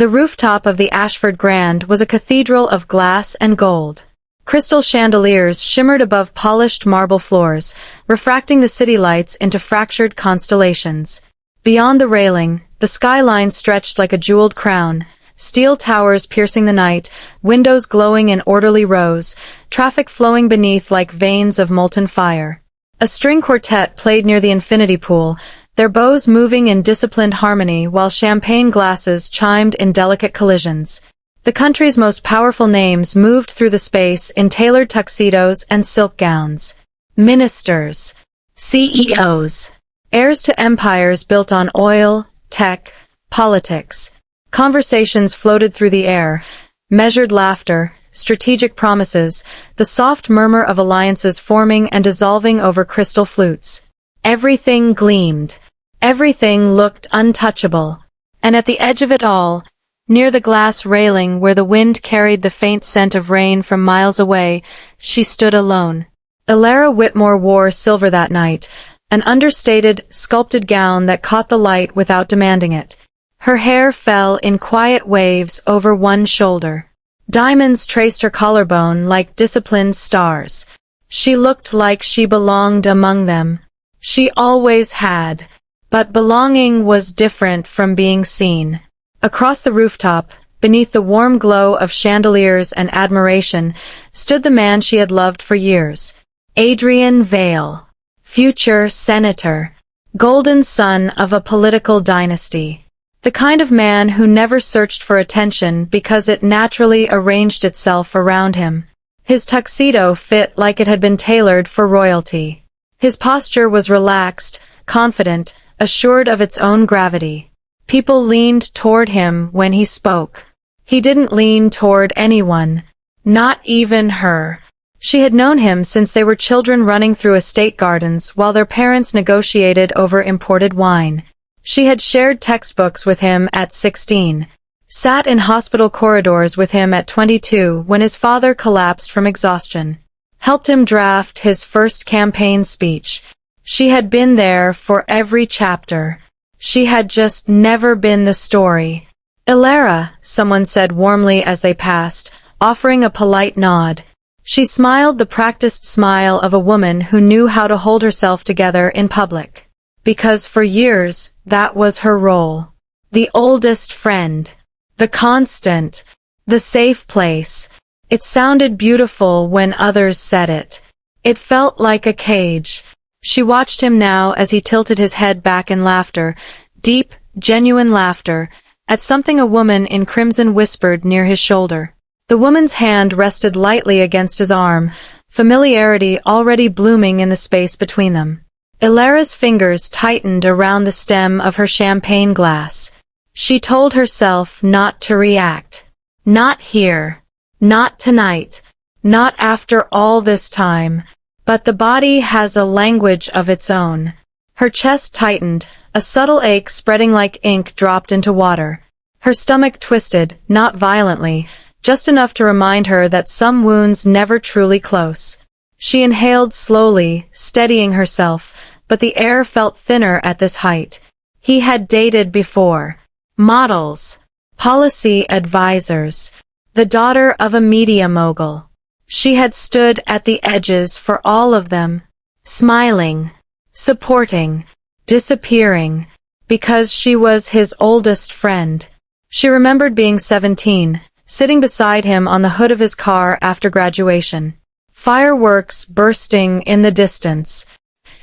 The rooftop of the Ashford Grand was a cathedral of glass and gold. Crystal chandeliers shimmered above polished marble floors, refracting the city lights into fractured constellations. Beyond the railing, the skyline stretched like a jeweled crown, steel towers piercing the night, windows glowing in orderly rows, traffic flowing beneath like veins of molten fire. A string quartet played near the infinity pool, their bows moving in disciplined harmony while champagne glasses chimed in delicate collisions. The country's most powerful names moved through the space in tailored tuxedos and silk gowns. Ministers, CEOs, heirs to empires built on oil, tech, politics. Conversations floated through the air, measured laughter, strategic promises, the soft murmur of alliances forming and dissolving over crystal flutes. Everything gleamed. Everything looked untouchable. And at the edge of it all, near the glass railing where the wind carried the faint scent of rain from miles away, she stood alone. Elara Whitmore wore silver that night, an understated, sculpted gown that caught the light without demanding it. Her hair fell in quiet waves over one shoulder. Diamonds traced her collarbone like disciplined stars. She looked like she belonged among them. She always had. But belonging was different from being seen. Across the rooftop, beneath the warm glow of chandeliers and admiration, stood the man she had loved for years. Adrian Vale, future senator, golden son of a political dynasty. The kind of man who never searched for attention because it naturally arranged itself around him. His tuxedo fit like it had been tailored for royalty. His posture was relaxed, confident, assured of its own gravity. People leaned toward him when he spoke. He didn't lean toward anyone, not even her. She had known him since they were children running through estate gardens while their parents negotiated over imported wine. She had shared textbooks with him at 16, sat in hospital corridors with him at 22 when his father collapsed from exhaustion, helped him draft his first campaign speech. She had been there for every chapter. She had just never been the story. "Elara," someone said warmly as they passed, offering a polite nod. She smiled the practiced smile of a woman who knew how to hold herself together in public. Because for years, that was her role. The oldest friend. The constant. The safe place. It sounded beautiful when others said it. It felt like a cage. She watched him now as he tilted his head back in laughter, deep, genuine laughter, at something a woman in crimson whispered near his shoulder. The woman's hand rested lightly against his arm, familiarity already blooming in the space between them. Elara's fingers tightened around the stem of her champagne glass. She told herself not to react. Not here. Not tonight. Not after all this time. But the body has a language of its own. Her chest tightened, a subtle ache spreading like ink dropped into water. Her stomach twisted, not violently, just enough to remind her that some wounds never truly close. She inhaled slowly, steadying herself, but the air felt thinner at this height. He had dated before. Models. Policy advisors. The daughter of a media mogul. She had stood at the edges for all of them, smiling, supporting, disappearing, because she was his oldest friend. She remembered being 17, sitting beside him on the hood of his car after graduation. Fireworks bursting in the distance.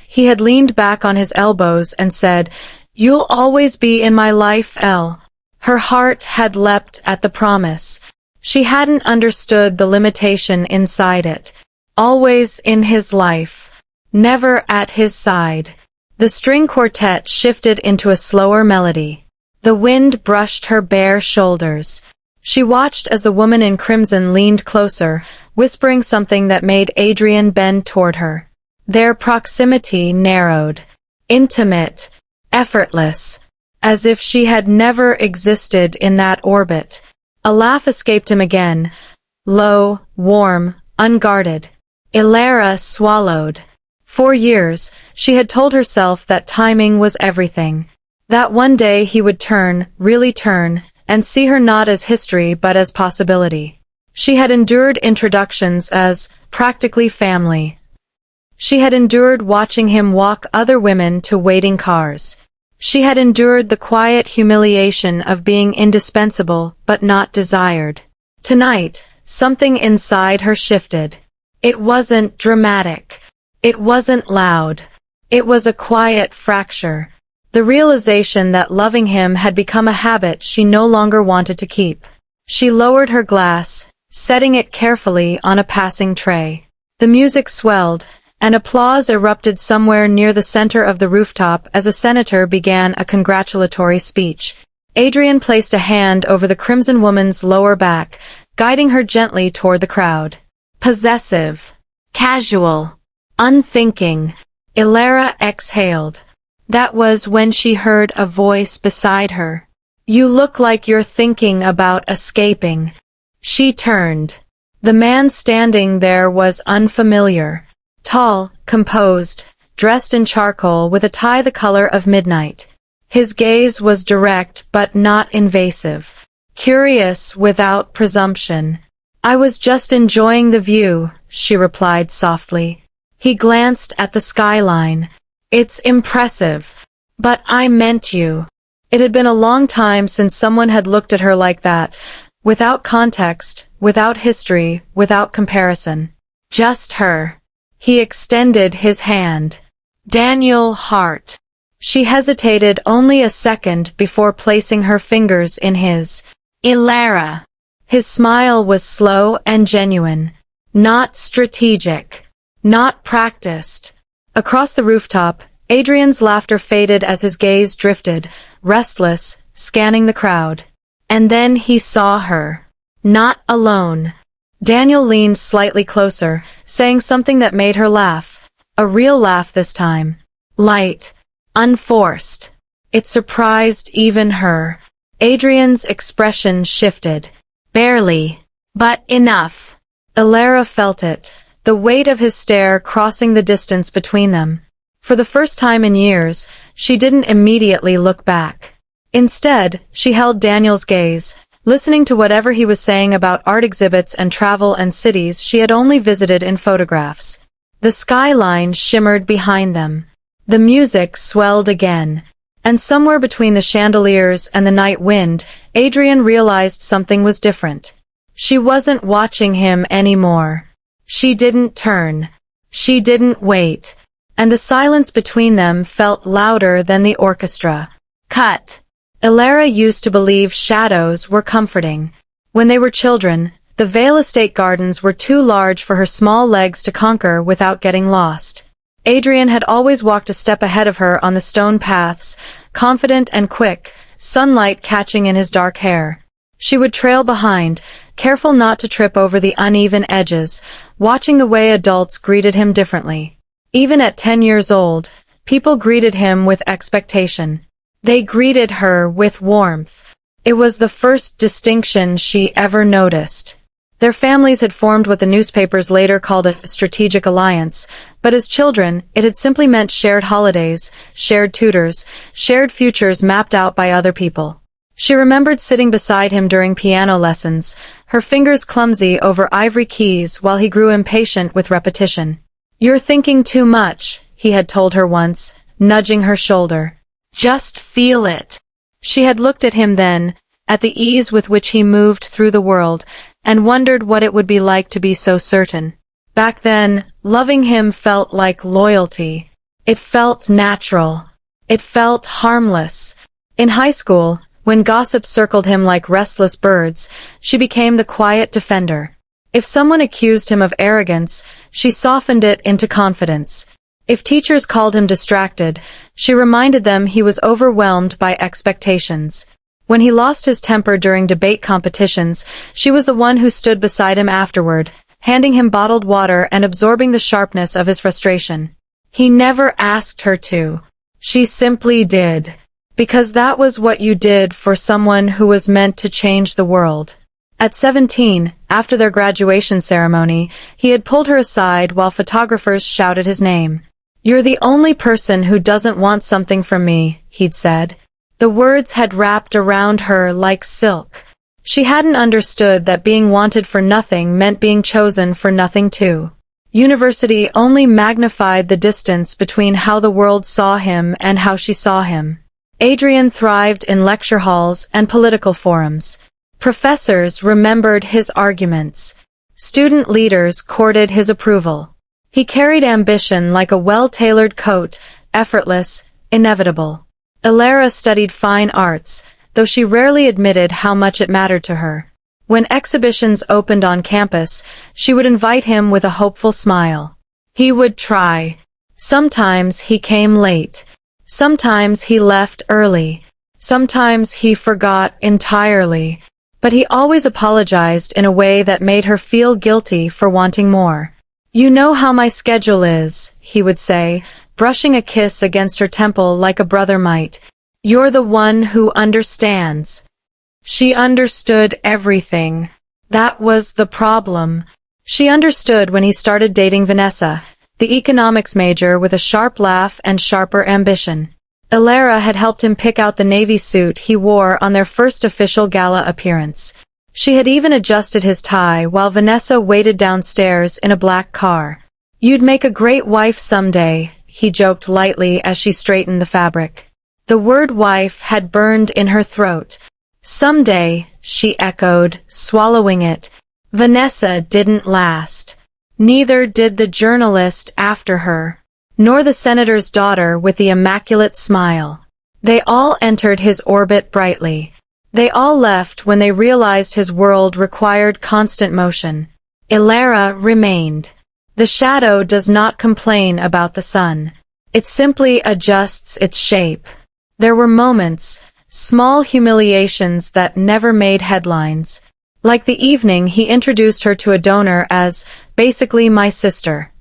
He had leaned back on his elbows and said, "You'll always be in my life, Elle." Her heart had leapt at the promise. She hadn't understood the limitation inside it. Always in his life. Never at his side. The string quartet shifted into a slower melody. The wind brushed her bare shoulders. She watched as the woman in crimson leaned closer, whispering something that made Adrian bend toward her. Their proximity narrowed. Intimate. Effortless. As if she had never existed in that orbit. A laugh escaped him again. Low, warm, unguarded. Elara swallowed. For years, she had told herself that timing was everything. That one day he would turn, really turn, and see her not as history but as possibility. She had endured introductions as practically family. She had endured watching him walk other women to waiting cars. She had endured the quiet humiliation of being indispensable but not desired. Tonight, something inside her shifted. It wasn't dramatic. It wasn't loud. It was a quiet fracture. The realization that loving him had become a habit she no longer wanted to keep. She lowered her glass, setting it carefully on a passing tray. The music swelled, and applause erupted somewhere near the center of the rooftop as a senator began a congratulatory speech. Adrian placed a hand over the crimson woman's lower back, guiding her gently toward the crowd. Possessive. Casual. Unthinking. Ilara exhaled. That was when she heard a voice beside her. You look like you're thinking about escaping. She turned. The man standing there was unfamiliar. Tall, composed, dressed in charcoal with a tie the color of midnight. His gaze was direct but not invasive. Curious without presumption. I was just enjoying the view, she replied softly. He glanced at the skyline. It's impressive. But I meant you. It had been a long time since someone had looked at her like that, without context, without history, without comparison. Just her. He extended his hand. Daniel Hart. She hesitated only a second before placing her fingers in his. Ilara. His smile was slow and genuine. Not strategic. Not practiced. Across the rooftop, Adrian's laughter faded as his gaze drifted, restless, scanning the crowd. And then he saw her. Not alone. Daniel leaned slightly closer, saying something that made her laugh. A real laugh this time. Light. Unforced. It surprised even her. Adrian's expression shifted. Barely. But enough. Ilara felt it, the weight of his stare crossing the distance between them. For the first time in years, she didn't immediately look back. Instead, she held Daniel's gaze, listening to whatever he was saying about art exhibits and travel and cities she had only visited in photographs. The skyline shimmered behind them. The music swelled again. And somewhere between the chandeliers and the night wind, Adrian realized something was different. She wasn't watching him anymore. She didn't turn. She didn't wait. And the silence between them felt louder than the orchestra. Cut. Ilara used to believe shadows were comforting. When they were children, the Vale Estate gardens were too large for her small legs to conquer without getting lost. Adrian had always walked a step ahead of her on the stone paths, confident and quick, sunlight catching in his dark hair. She would trail behind, careful not to trip over the uneven edges, watching the way adults greeted him differently. Even at 10 years old, people greeted him with expectation. They greeted her with warmth. It was the first distinction she ever noticed. Their families had formed what the newspapers later called a strategic alliance, but as children, it had simply meant shared holidays, shared tutors, shared futures mapped out by other people. She remembered sitting beside him during piano lessons, her fingers clumsy over ivory keys while he grew impatient with repetition. "You're thinking too much," he had told her once, nudging her shoulder. "Just feel it." She had looked at him then, at the ease with which he moved through the world, and wondered what it would be like to be so certain. Back then, loving him felt like loyalty. It felt natural. It felt harmless. In high school, when gossip circled him like restless birds, she became the quiet defender. If someone accused him of arrogance, she softened it into confidence. If teachers called him distracted, she reminded them he was overwhelmed by expectations. When he lost his temper during debate competitions, she was the one who stood beside him afterward, handing him bottled water and absorbing the sharpness of his frustration. He never asked her to. She simply did. Because that was what you did for someone who was meant to change the world. At 17, after their graduation ceremony, he had pulled her aside while photographers shouted his name. "You're the only person who doesn't want something from me," he'd said. The words had wrapped around her like silk. She hadn't understood that being wanted for nothing meant being chosen for nothing too. University only magnified the distance between how the world saw him and how she saw him. Adrian thrived in lecture halls and political forums. Professors remembered his arguments. Student leaders courted his approval. He carried ambition like a well-tailored coat, effortless, inevitable. Ilara studied fine arts, though she rarely admitted how much it mattered to her. When exhibitions opened on campus, she would invite him with a hopeful smile. He would try. Sometimes he came late. Sometimes he left early. Sometimes he forgot entirely. But he always apologized in a way that made her feel guilty for wanting more. "You know how my schedule is," he would say, brushing a kiss against her temple like a brother might. "You're the one who understands." She understood everything. That was the problem. She understood when he started dating Vanessa, the economics major with a sharp laugh and sharper ambition. Ilara had helped him pick out the navy suit he wore on their first official gala appearance. She had even adjusted his tie while Vanessa waited downstairs in a black car. "You'd make a great wife someday," he joked lightly as she straightened the fabric. The word wife had burned in her throat. "Someday," she echoed, swallowing it. Vanessa didn't last. Neither did the journalist after her, nor the senator's daughter with the immaculate smile. They all entered his orbit brightly. They all left when they realized his world required constant motion. Ilara remained. The shadow does not complain about the sun. It simply adjusts its shape. There were moments, small humiliations that never made headlines. Like the evening he introduced her to a donor as, basically my sister.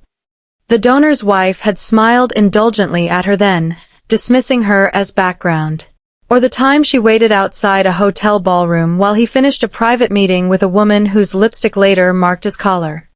The donor's wife had smiled indulgently at her then, dismissing her as background. Or the time she waited outside a hotel ballroom while he finished a private meeting with a woman whose lipstick later marked his collar.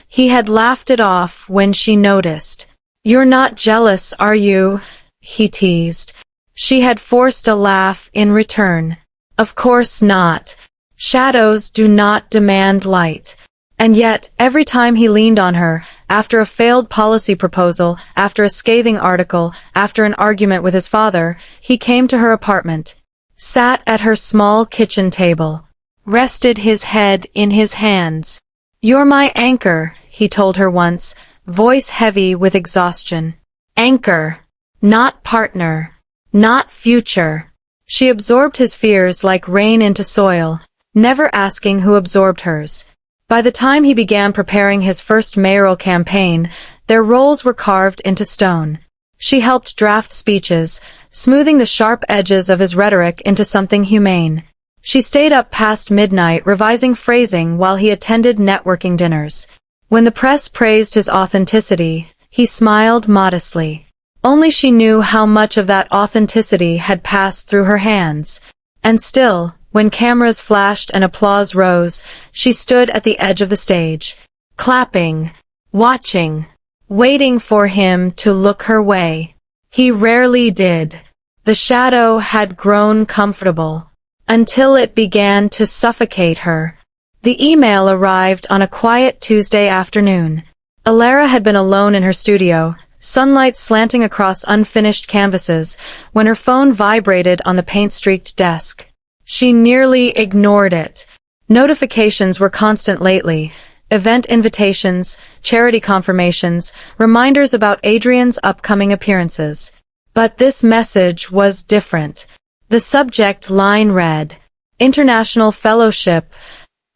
He had laughed it off when she noticed. "You're not jealous, are you?" he teased. She had forced a laugh in return. "Of course not. Shadows do not demand light." And yet, every time he leaned on her, after a failed policy proposal, after a scathing article, after an argument with his father, he came to her apartment, sat at her small kitchen table, rested his head in his hands. "You're my anchor," he told her once, voice heavy with exhaustion. Anchor. Not partner. Not future. She absorbed his fears like rain into soil, never asking who absorbed hers. By the time he began preparing his first mayoral campaign, their roles were carved into stone. She helped draft speeches, smoothing the sharp edges of his rhetoric into something humane. She stayed up past midnight revising phrasing while he attended networking dinners. When the press praised his authenticity, he smiled modestly. Only she knew how much of that authenticity had passed through her hands. And still, when cameras flashed and applause rose, she stood at the edge of the stage, clapping, watching, waiting for him to look her way. He rarely did. The shadow had grown comfortable, until it began to suffocate her. The email arrived on a quiet Tuesday afternoon. Ilara had been alone in her studio, sunlight slanting across unfinished canvases, when her phone vibrated on the paint-streaked desk. She nearly ignored it. Notifications were constant lately. Event invitations, charity confirmations, reminders about Adrian's upcoming appearances. But this message was different. The subject line read, International Fellowship,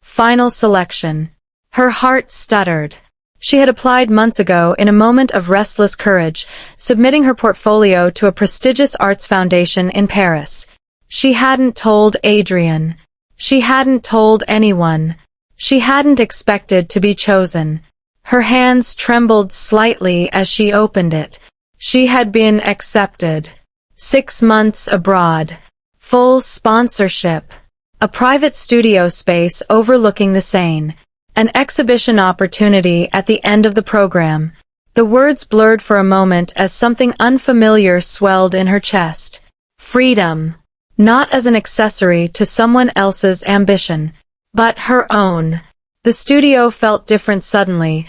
Final Selection. Her heart stuttered. She had applied months ago in a moment of restless courage, submitting her portfolio to a prestigious arts foundation in Paris. She hadn't told Adrian. She hadn't told anyone. She hadn't expected to be chosen. Her hands trembled slightly as she opened it. She had been accepted. 6 months abroad. Full sponsorship. A private studio space overlooking the Seine. An exhibition opportunity at the end of the program. The words blurred for a moment as something unfamiliar swelled in her chest. Freedom. not as an accessory to someone else's ambition, but her own. The studio felt different suddenly,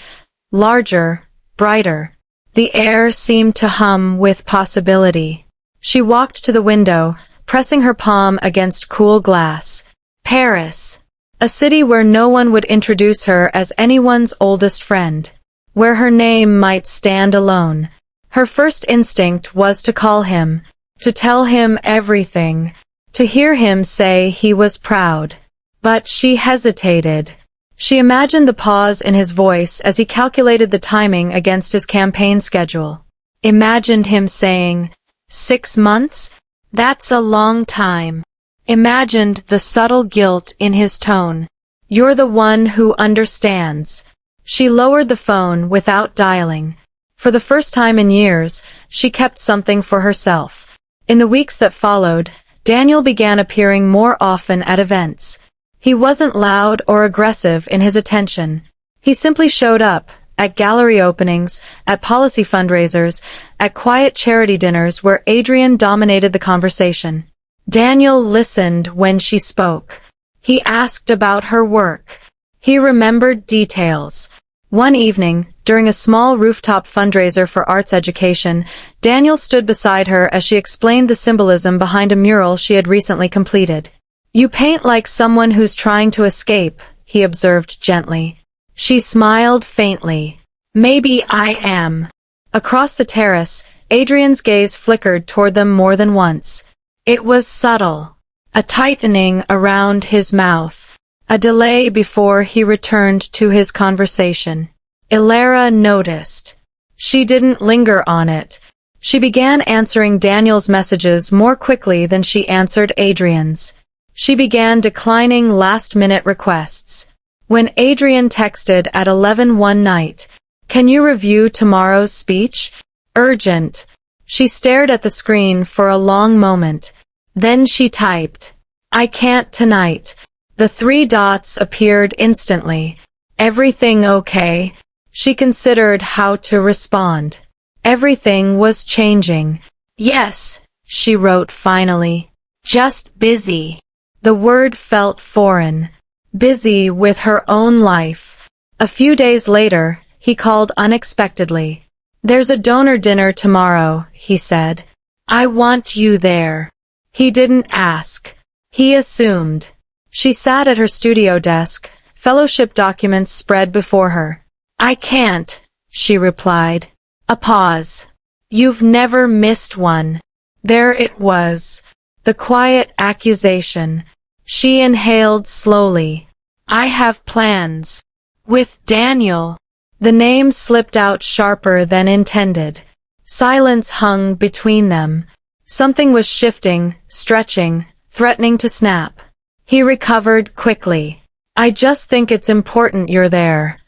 larger, brighter. The air seemed to hum with possibility. She walked to the window, pressing her palm against cool glass. Paris. A city where no one would introduce her as anyone's oldest friend, where her name might stand alone. Her first instinct was to call him, to tell him everything, to hear him say he was proud. But she hesitated. She imagined the pause in his voice as he calculated the timing against his campaign schedule. Imagined him saying, 6 months? That's a long time. Imagined the subtle guilt in his tone. You're the one who understands. She lowered the phone without dialing. For the first time in years, she kept something for herself. In the weeks that followed, Daniel began appearing more often at events. He wasn't loud or aggressive in his attention. He simply showed up, at gallery openings, at policy fundraisers, at quiet charity dinners where Adrian dominated the conversation. Daniel listened when she spoke. He asked about her work. He remembered details. One evening, during a small rooftop fundraiser for arts education, Daniel stood beside her as she explained the symbolism behind a mural she had recently completed. You paint like someone who's trying to escape, he observed gently. She smiled faintly. Maybe I am. Across the terrace, Adrian's gaze flickered toward them more than once. It was subtle. A tightening around his mouth. A delay before he returned to his conversation. Ilara noticed. She didn't linger on it. She began answering Daniel's messages more quickly than she answered Adrian's. She began declining last-minute requests. When Adrian texted at 11 one night, "Can you review tomorrow's speech? Urgent." She stared at the screen for a long moment. Then she typed, "I can't tonight." The 3 dots appeared instantly. Everything okay? She considered how to respond. Everything was changing. Yes, she wrote finally. Just busy. The word felt foreign. Busy with her own life. A few days later, he called unexpectedly. "There's a donor dinner tomorrow," he said. "I want you there." He didn't ask. He assumed. She sat at her studio desk, fellowship documents spread before her. "I can't," she replied. A pause. "You've never missed one." There it was. The quiet accusation. She inhaled slowly. "I have plans. With Daniel." The name slipped out sharper than intended. Silence hung between them. Something was shifting, stretching, threatening to snap. He recovered quickly. "I just think it's important you're there."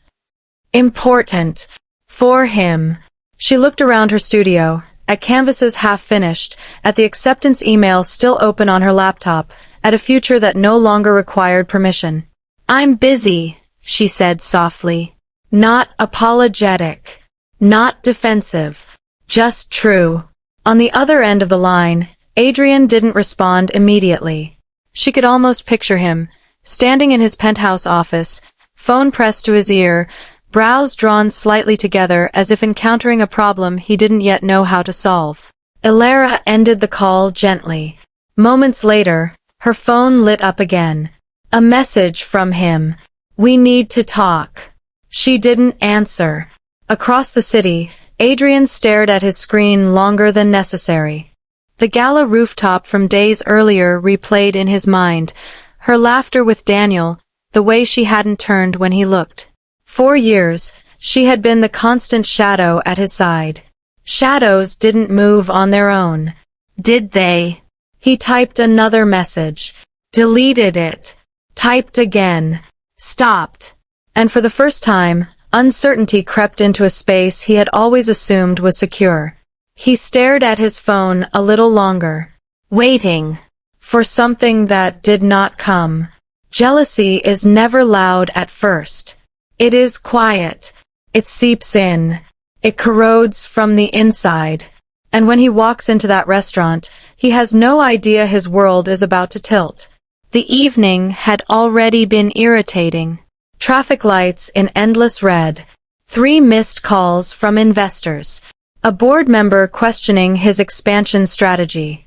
Important. For him. She looked around her studio, at canvases half-finished, at the acceptance email still open on her laptop, at a future that no longer required permission. "I'm busy," she said softly. Not apologetic. Not defensive. Just true. On the other end of the line, Adrian didn't respond immediately. She could almost picture him, standing in his penthouse office, phone pressed to his ear, brows drawn slightly together as if encountering a problem he didn't yet know how to solve. Ilara ended the call gently. Moments later, her phone lit up again. A message from him. "We need to talk." She didn't answer. Across the city, Adrian stared at his screen longer than necessary. The gala rooftop from days earlier replayed in his mind, her laughter with Daniel, the way she hadn't turned when he looked. 4 years, she had been the constant shadow at his side. Shadows didn't move on their own. Did they? He typed another message. Deleted it. Typed again. Stopped. And for the first time, uncertainty crept into a space he had always assumed was secure. He stared at his phone a little longer, waiting for something that did not come. Jealousy is never loud at first. It is quiet. It seeps in. It corrodes from the inside. And when he walks into that restaurant, He has no idea his world is about to tilt. The evening had already been irritating. Traffic lights in endless red. 3 missed calls from investors. A board member questioning his expansion strategy.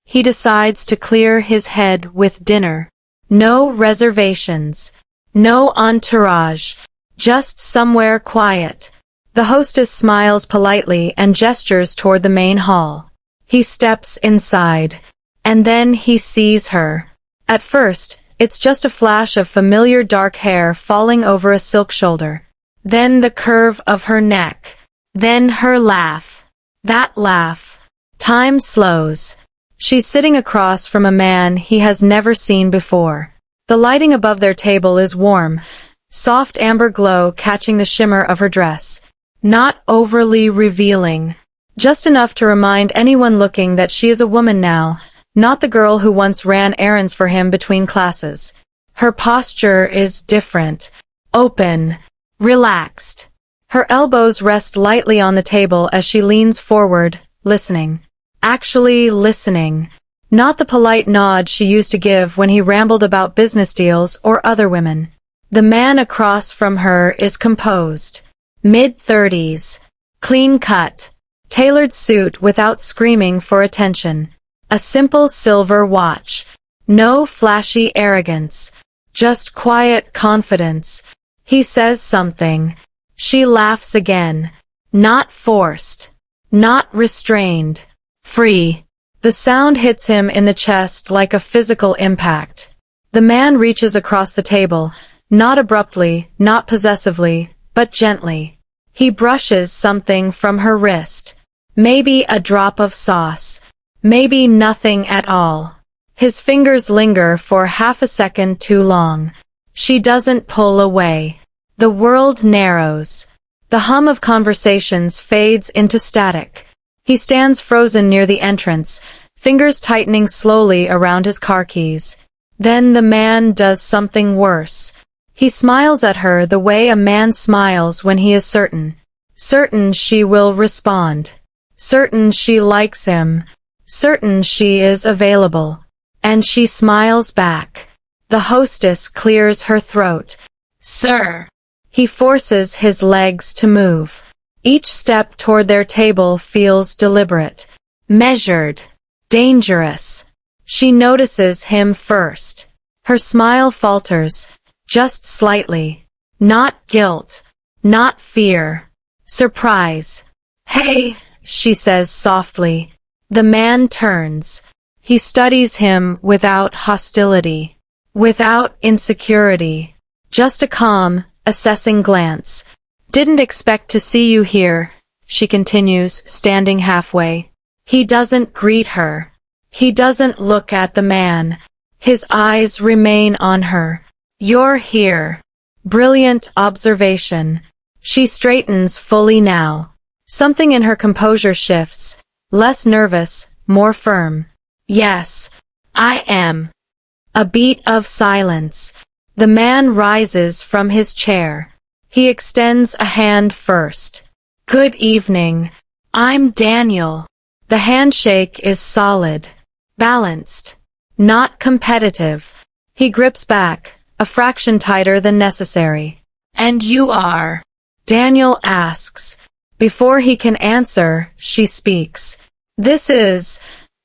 He decides to clear his head with dinner. No reservations. No entourage. Just somewhere quiet. The hostess smiles politely and gestures toward the main hall. He steps inside. And then he sees her. At first, it's just a flash of familiar dark hair falling over a silk shoulder. Then the curve of her neck. Then her laugh. That laugh. Time slows. She's sitting across from a man he has never seen before. The lighting above their table is warm, soft amber glow catching the shimmer of her dress. Not overly revealing. Just enough to remind anyone looking that she is a woman now, not the girl who once ran errands for him between classes. Her posture is different. Open. Relaxed. Her elbows rest lightly on the table as she leans forward, listening. Actually listening. Not the polite nod she used to give when he rambled about business deals or other women. The man across from her is composed. Mid-30s. Clean cut. Tailored suit without screaming for attention. A simple silver watch. No flashy arrogance. Just quiet confidence. He says something. She laughs again. Not forced. Not restrained. Free. The sound hits him in the chest like a physical impact. The man reaches across the table, not abruptly, not possessively, but gently. He brushes something from her wrist. Maybe a drop of sauce. Maybe nothing at all. His fingers linger for half a second too long. She doesn't pull away. The world narrows. The hum of conversations fades into static. He stands frozen near the entrance, fingers tightening slowly around his car keys. Then the man does something worse. He smiles at her the way a man smiles when he is certain. Certain she will respond. Certain she likes him. Certain she is available. And she smiles back. The hostess clears her throat. Sir. He forces his legs to move. Each step toward their table feels deliberate, measured, dangerous. She notices him first. Her smile falters, just slightly. Not guilt, not fear. Surprise. Hey, she says softly. The man turns. He studies him without hostility, without insecurity. Just a calm, assessing glance. Didn't expect to see you here, she continues, standing halfway. He doesn't greet her. He doesn't look at the man. His eyes remain on her. You're here. Brilliant observation. She straightens fully now. Something in her composure shifts. Less nervous, more firm. Yes, I am. A beat of silence. The man rises from his chair. He extends a hand first. Good evening. I'm Daniel. The handshake is solid, balanced, not competitive. He grips back, a fraction tighter than necessary. And you are? Daniel asks. Before he can answer, she speaks. This is...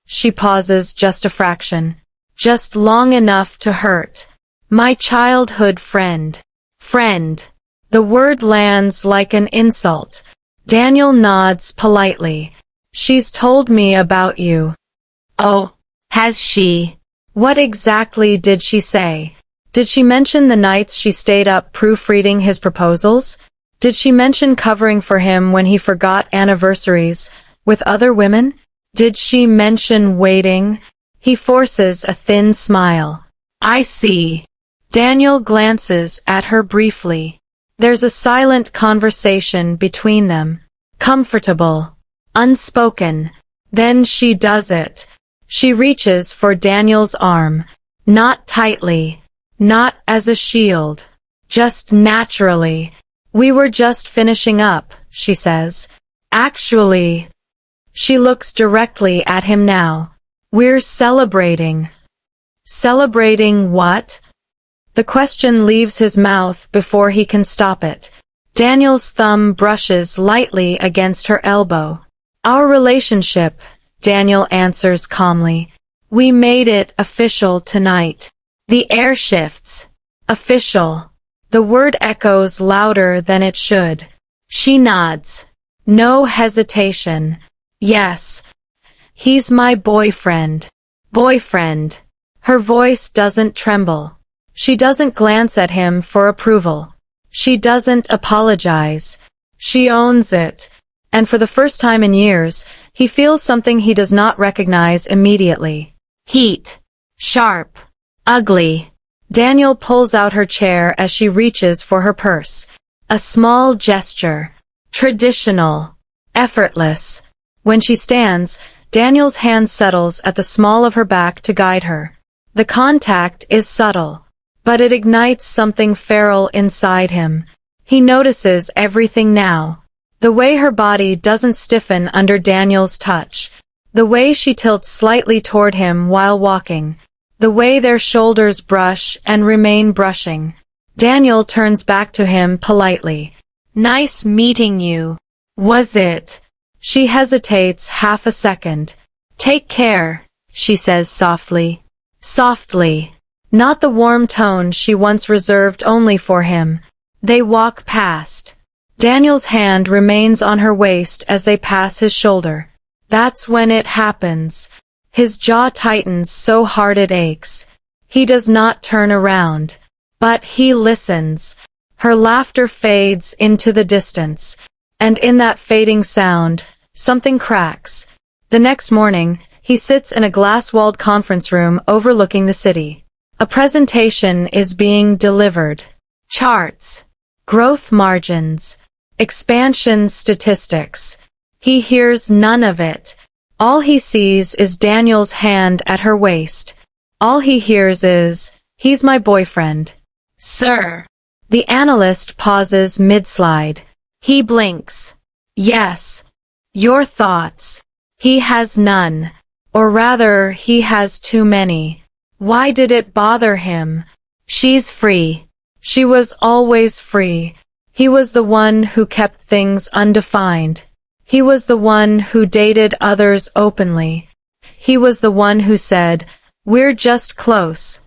She pauses just a fraction. Just long enough to hurt. My childhood friend. Friend. The word lands like an insult. Daniel nods politely. She's told me about you. Oh, has she? What exactly did she say? Did she mention the nights she stayed up proofreading his proposals? Did she mention covering for him when he forgot anniversaries with other women? Did she mention waiting? He forces a thin smile. I see. Daniel glances at her briefly. There's a silent conversation between them. Comfortable. Unspoken. Then she does it. She reaches for Daniel's arm. Not tightly. Not as a shield. Just naturally. We were just finishing up, she says. Actually. She looks directly at him now. We're celebrating. Celebrating what? The question leaves his mouth before he can stop it. Daniel's thumb brushes lightly against her elbow. Our relationship, Daniel answers calmly. We made it official tonight. The air shifts. Official. The word echoes louder than it should. She nods. No hesitation. Yes. He's my boyfriend. Boyfriend. Her voice doesn't tremble. She doesn't glance at him for approval. She doesn't apologize. She owns it. And for the first time in years, he feels something he does not recognize immediately. Heat. Sharp. Ugly. Daniel pulls out her chair as she reaches for her purse. A small gesture. Traditional. Effortless. When she stands, Daniel's hand settles at the small of her back to guide her. The contact is subtle, but it ignites something feral inside him. He notices everything now. The way her body doesn't stiffen under Daniel's touch. The way she tilts slightly toward him while walking. The way their shoulders brush and remain brushing. Daniel turns back to him politely. Nice meeting you. Was it? She hesitates half a second. Take care, she says softly. Softly. Not the warm tone she once reserved only for him. They walk past. Daniel's hand remains on her waist as they pass his shoulder. That's when it happens. His jaw tightens so hard it aches. He does not turn around. But he listens. Her laughter fades into the distance. And in that fading sound, something cracks. The next morning, he sits in a glass-walled conference room overlooking the city. A presentation is being delivered. Charts. Growth margins. Expansion statistics. He hears none of it. All he sees is Daniel's hand at her waist. All he hears is, "He's my boyfriend." Sir. The analyst pauses mid-slide. He blinks. Yes. Your thoughts. He has none. Or rather, he has too many. Why did it bother him? She's free. She was always free. He was the one who kept things undefined. He was the one who dated others openly. He was the one who said, "We're just close."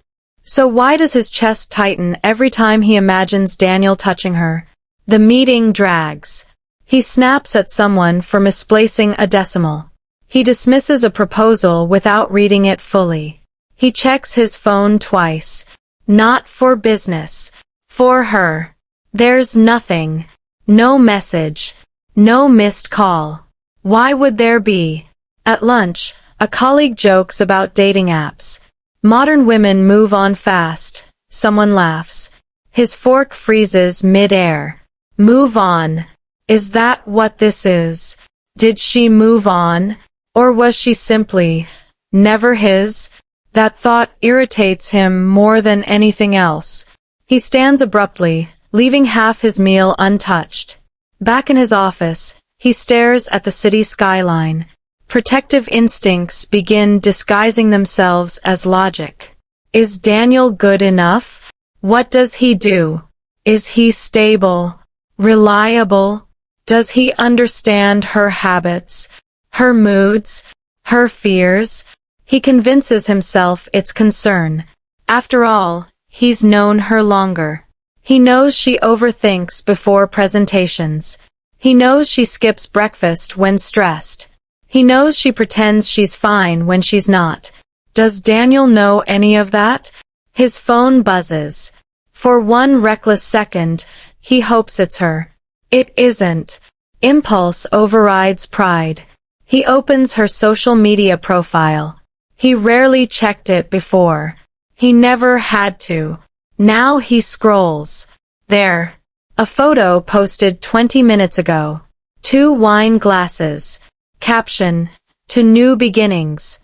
So why does his chest tighten every time he imagines Daniel touching her? The meeting drags. He snaps at someone for misplacing a decimal. He dismisses a proposal without reading it fully. He checks his phone twice. Not for business. For her. There's nothing. No message. No missed call. Why would there be? At lunch, a colleague jokes about dating apps. Modern women move on fast. Someone laughs. His fork freezes mid-air. Move on. Is that what this is? Did she move on? Or was she simply never his? That thought irritates him more than anything else. He stands abruptly, leaving half his meal untouched. Back in his office, he stares at the city skyline. Protective instincts begin disguising themselves as logic. Is Daniel good enough? What does he do? Is he stable? Reliable? Does he understand her habits? Her moods? Her fears? He convinces himself it's concern. After all, he's known her longer. He knows she overthinks before presentations. He knows she skips breakfast when stressed. He knows she pretends she's fine when she's not. Does Daniel know any of that? His phone buzzes. For one reckless second, he hopes it's her. It isn't. Impulse overrides pride. He opens her social media profile. He rarely checked it before. He never had to. Now he scrolls. There. A photo posted 20 minutes ago. 2 wine glasses. Caption, "To new beginnings."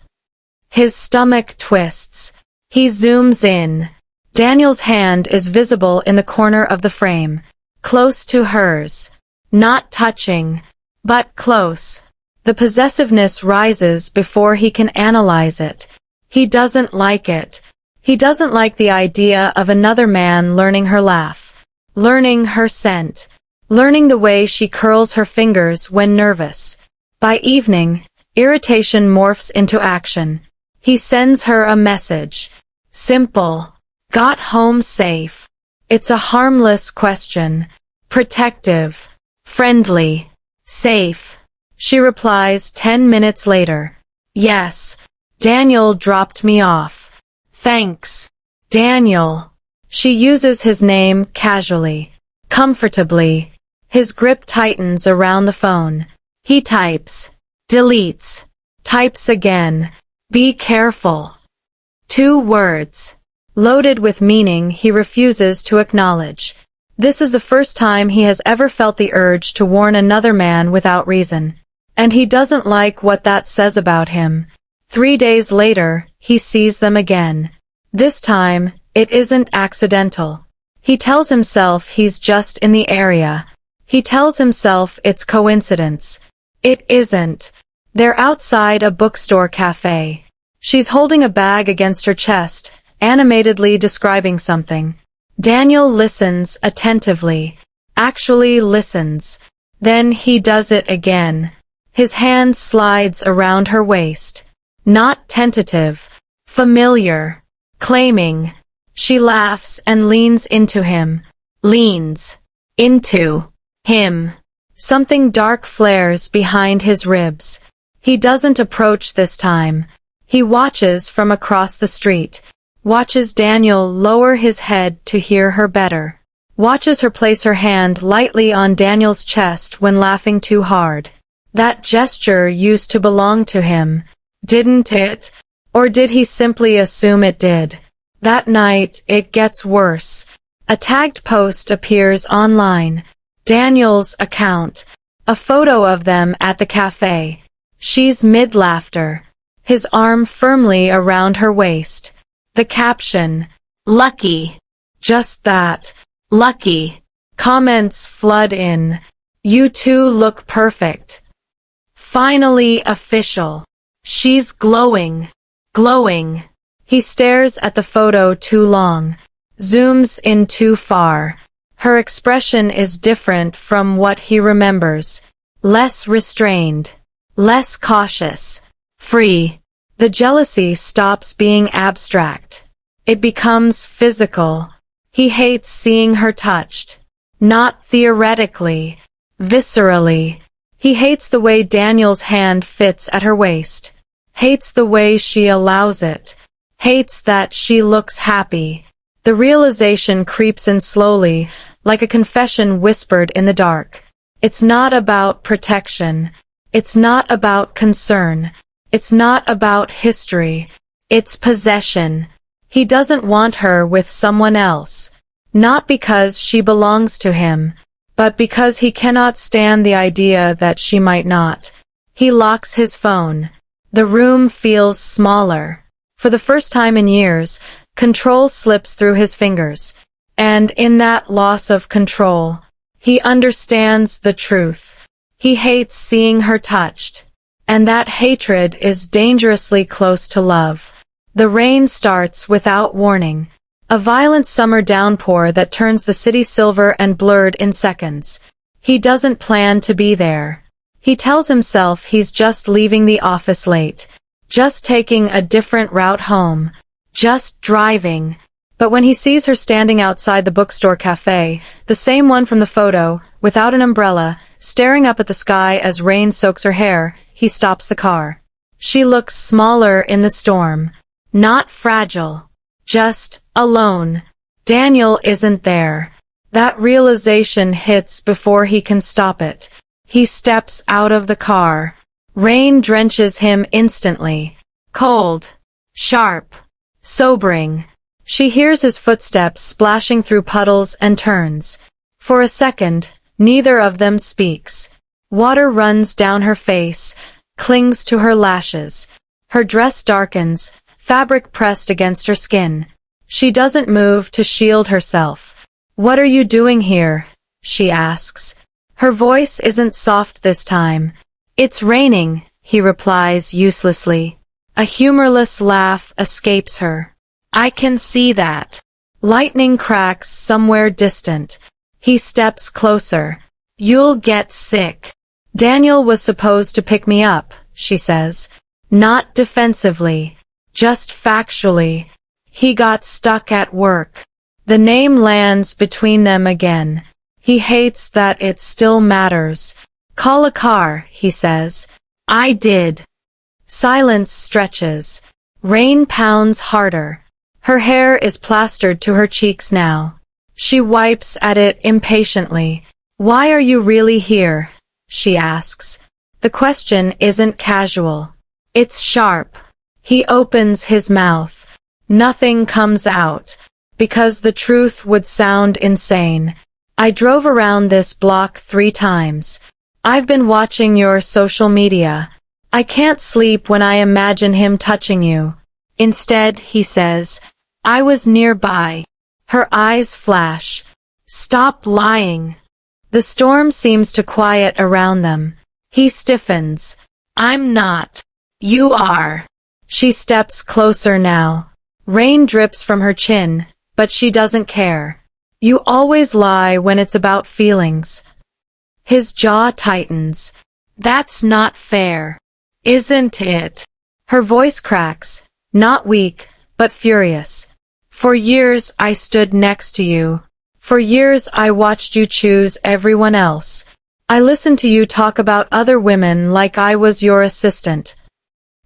His stomach twists. He zooms in. Daniel's hand is visible in the corner of the frame, close to hers. Not touching, but close. The possessiveness rises before he can analyze it. He doesn't like it. He doesn't like the idea of another man learning her laugh, learning her scent, learning the way she curls her fingers when nervous. By evening, irritation morphs into action. He sends her a message. Simple. Got home safe. It's a harmless question. Protective. Friendly. Safe. She replies 10 minutes later. Yes. Daniel dropped me off. Thanks. Daniel. She uses his name casually. Comfortably. His grip tightens around the phone. He types. Deletes. Types again. Be careful. 2 words. Loaded with meaning he refuses to acknowledge. This is the first time he has ever felt the urge to warn another man without reason. And he doesn't like what that says about him. 3 days later, he sees them again. This time, it isn't accidental. He tells himself he's just in the area. He tells himself it's coincidence. It isn't. They're outside a bookstore cafe. She's holding a bag against her chest, animatedly describing something. Daniel listens attentively. Actually listens. Then he does it again. His hand slides around her waist. Not tentative. Familiar. Claiming. She laughs and leans into him. Leans. Into. Him. Something dark flares behind his ribs. He doesn't approach this time. He watches from across the street. Watches Daniel lower his head to hear her better. Watches her place her hand lightly on Daniel's chest when laughing too hard. That gesture used to belong to him, didn't it? Or did he simply assume it did? That night, it gets worse. A tagged post appears online. Daniel's account. A photo of them at the cafe. She's mid-laughter. His arm firmly around her waist. The caption. Lucky. Just that. Lucky. Comments flood in. You two look perfect. Finally official. She's glowing. Glowing. He stares at the photo too long. Zooms in too far. Her expression is different from what he remembers. Less restrained. Less cautious. Free. The jealousy stops being abstract. It becomes physical. He hates seeing her touched. Not theoretically. Viscerally. He hates the way Daniel's hand fits at her waist. Hates the way she allows it. Hates that she looks happy. The realization creeps in slowly, like a confession whispered in the dark. It's not about protection. It's not about concern. It's not about history. It's possession. He doesn't want her with someone else. Not because she belongs to him, but because he cannot stand the idea that she might not. He locks his phone. The room feels smaller. For the first time in years, control slips through his fingers. And in that loss of control, he understands the truth. He hates seeing her touched. And that hatred is dangerously close to love. The rain starts without warning. A violent summer downpour that turns the city silver and blurred in seconds. He doesn't plan to be there. He tells himself he's just leaving the office late. Just taking a different route home. Just driving. But when he sees her standing outside the bookstore cafe, the same one from the photo, without an umbrella, staring up at the sky as rain soaks her hair, he stops the car. She looks smaller in the storm. Not fragile. Just alone. Daniel isn't there. That realization hits before he can stop it. He steps out of the car. Rain drenches him instantly. Cold. Sharp. Sobering. She hears his footsteps splashing through puddles and turns. For a second, neither of them speaks. Water runs down her face, clings to her lashes. Her dress darkens, fabric pressed against her skin. She doesn't move to shield herself. "What are you doing here?" she asks. Her voice isn't soft this time. It's raining, he replies uselessly. A humorless laugh escapes her. I can see that. Lightning cracks somewhere distant. He steps closer. You'll get sick. Daniel was supposed to pick me up, she says. Not defensively, just factually. He got stuck at work. The name lands between them again. He hates that it still matters. Call a car, he says. I did. Silence stretches. Rain pounds harder. Her hair is plastered to her cheeks now. She wipes at it impatiently. Why are you really here? She asks. The question isn't casual. It's sharp. He opens his mouth. Nothing comes out, because the truth would sound insane. I drove around this block 3 times. I've been watching your social media. I can't sleep when I imagine him touching you. Instead, he says, I was nearby. Her eyes flash. Stop lying. The storm seems to quiet around them. He stiffens. I'm not. You are. She steps closer now. Rain drips from her chin, but she doesn't care. You always lie when it's about feelings. His jaw tightens. That's not fair. Isn't it? Her voice cracks, not weak, but furious. For years I stood next to you. For years I watched you choose everyone else. I listened to you talk about other women like I was your assistant.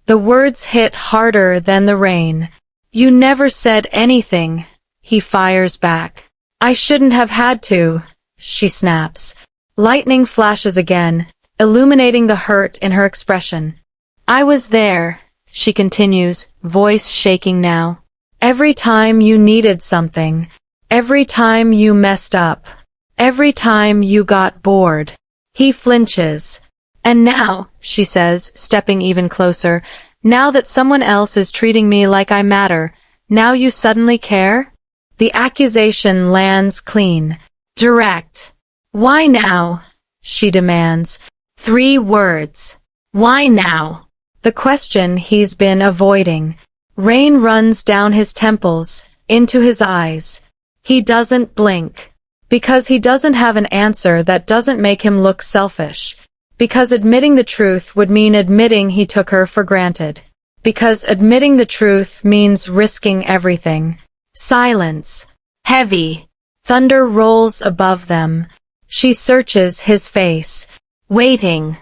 The words hit harder than the rain. You never said anything, he fires back. I shouldn't have had to, she snaps. Lightning flashes again, illuminating the hurt in her expression. I was there, she continues, voice shaking now. Every time you needed something, every time you messed up, every time you got bored. He flinches. And now, she says, stepping even closer, now that someone else is treating me like I matter, now you suddenly care? The accusation lands clean, direct. Why now? She demands. 3 words. Why now? The question he's been avoiding. Rain runs down his temples, into his eyes. He doesn't blink. Because he doesn't have an answer that doesn't make him look selfish. Because admitting the truth would mean admitting he took her for granted. Because admitting the truth means risking everything. Silence. Heavy. Thunder rolls above them. She searches his face. Waiting.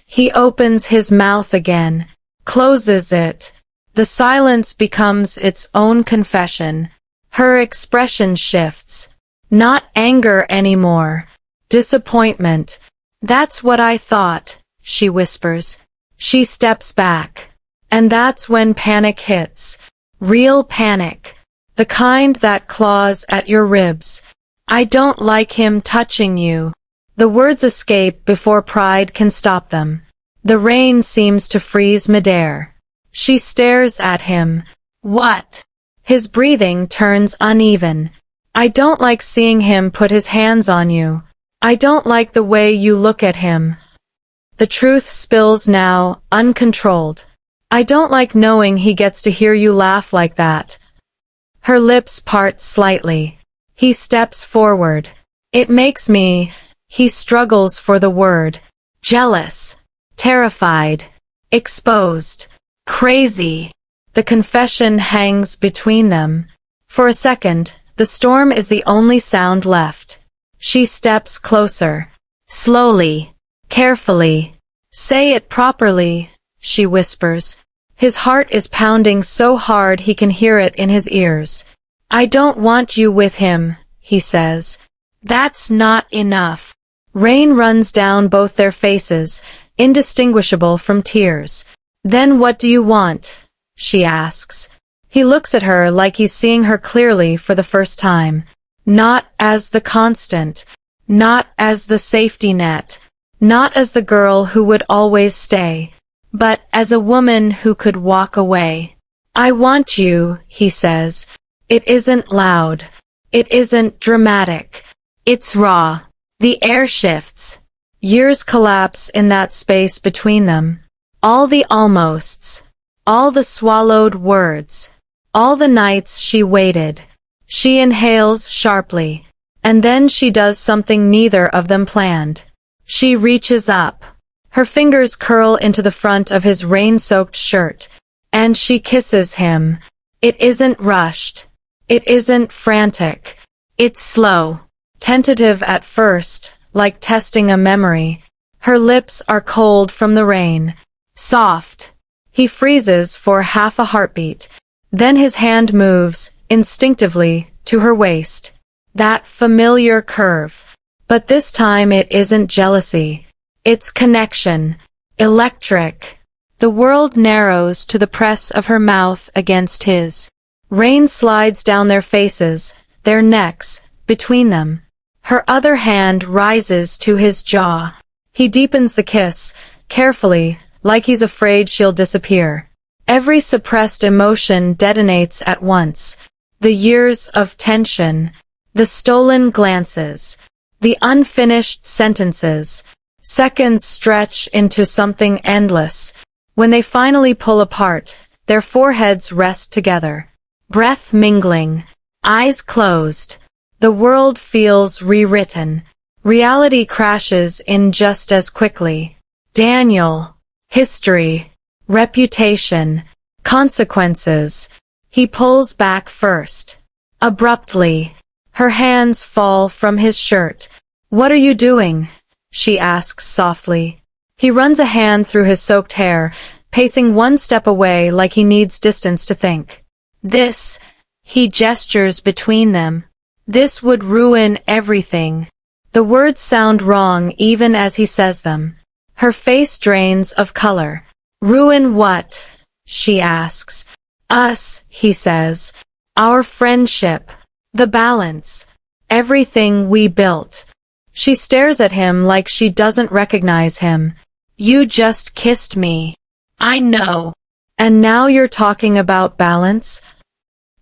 He opens his mouth again. Closes it. The silence becomes its own confession. Her expression shifts. Not anger anymore. Disappointment. That's what I thought, she whispers. She steps back. And that's when panic hits. Real panic. The kind that claws at your ribs. I don't like him touching you. The words escape before pride can stop them. The rain seems to freeze midair. She stares at him. What? His breathing turns uneven. I don't like seeing him put his hands on you. I don't like the way you look at him. The truth spills now, uncontrolled. I don't like knowing he gets to hear you laugh like that. Her lips part slightly. He steps forward. It makes me... He struggles for the word. Jealous. Terrified. Exposed. Crazy. The confession hangs between them. For a second, the storm is the only sound left. She steps closer. Slowly. Carefully. Say it properly, she whispers. His heart is pounding so hard he can hear it in his ears. I don't want you with him, he says. That's not enough. Rain runs down both their faces, indistinguishable from tears. Then what do you want? She asks. He looks at her like he's seeing her clearly for the first time. Not as the constant. Not as the safety net. Not as the girl who would always stay. But as a woman who could walk away. I want you, he says. It isn't loud. It isn't dramatic. It's raw. The air shifts. Years collapse in that space between them. All the almosts. All the swallowed words. All the nights she waited. She inhales sharply. And then she does something neither of them planned. She reaches up. Her fingers curl into the front of his rain-soaked shirt. And she kisses him. It isn't rushed. It isn't frantic. It's slow. Tentative at first, like testing a memory. Her lips are cold from the rain. Soft. He freezes for half a heartbeat. Then his hand moves, instinctively, to her waist. That familiar curve. But this time it isn't jealousy. It's connection. Electric. The world narrows to the press of her mouth against his. Rain slides down their faces, their necks, between them. Her other hand rises to his jaw. He deepens the kiss, carefully, like he's afraid she'll disappear. Every suppressed emotion detonates at once. The years of tension, the stolen glances, the unfinished sentences. Seconds stretch into something endless. When they finally pull apart, their foreheads rest together. Breath mingling, eyes closed. The world feels rewritten. Reality crashes in just as quickly. Daniel. History. Reputation. Consequences. He pulls back first. Abruptly. Her hands fall from his shirt. "What are you doing?" she asks softly. He runs a hand through his soaked hair, pacing one step away like he needs distance to think. This, he gestures between them. This would ruin everything. The words sound wrong even as he says them. Her face drains of color. Ruin what? She asks. Us, he says. Our friendship. The balance. Everything we built. She stares at him like she doesn't recognize him. You just kissed me. I know. And now you're talking about balance?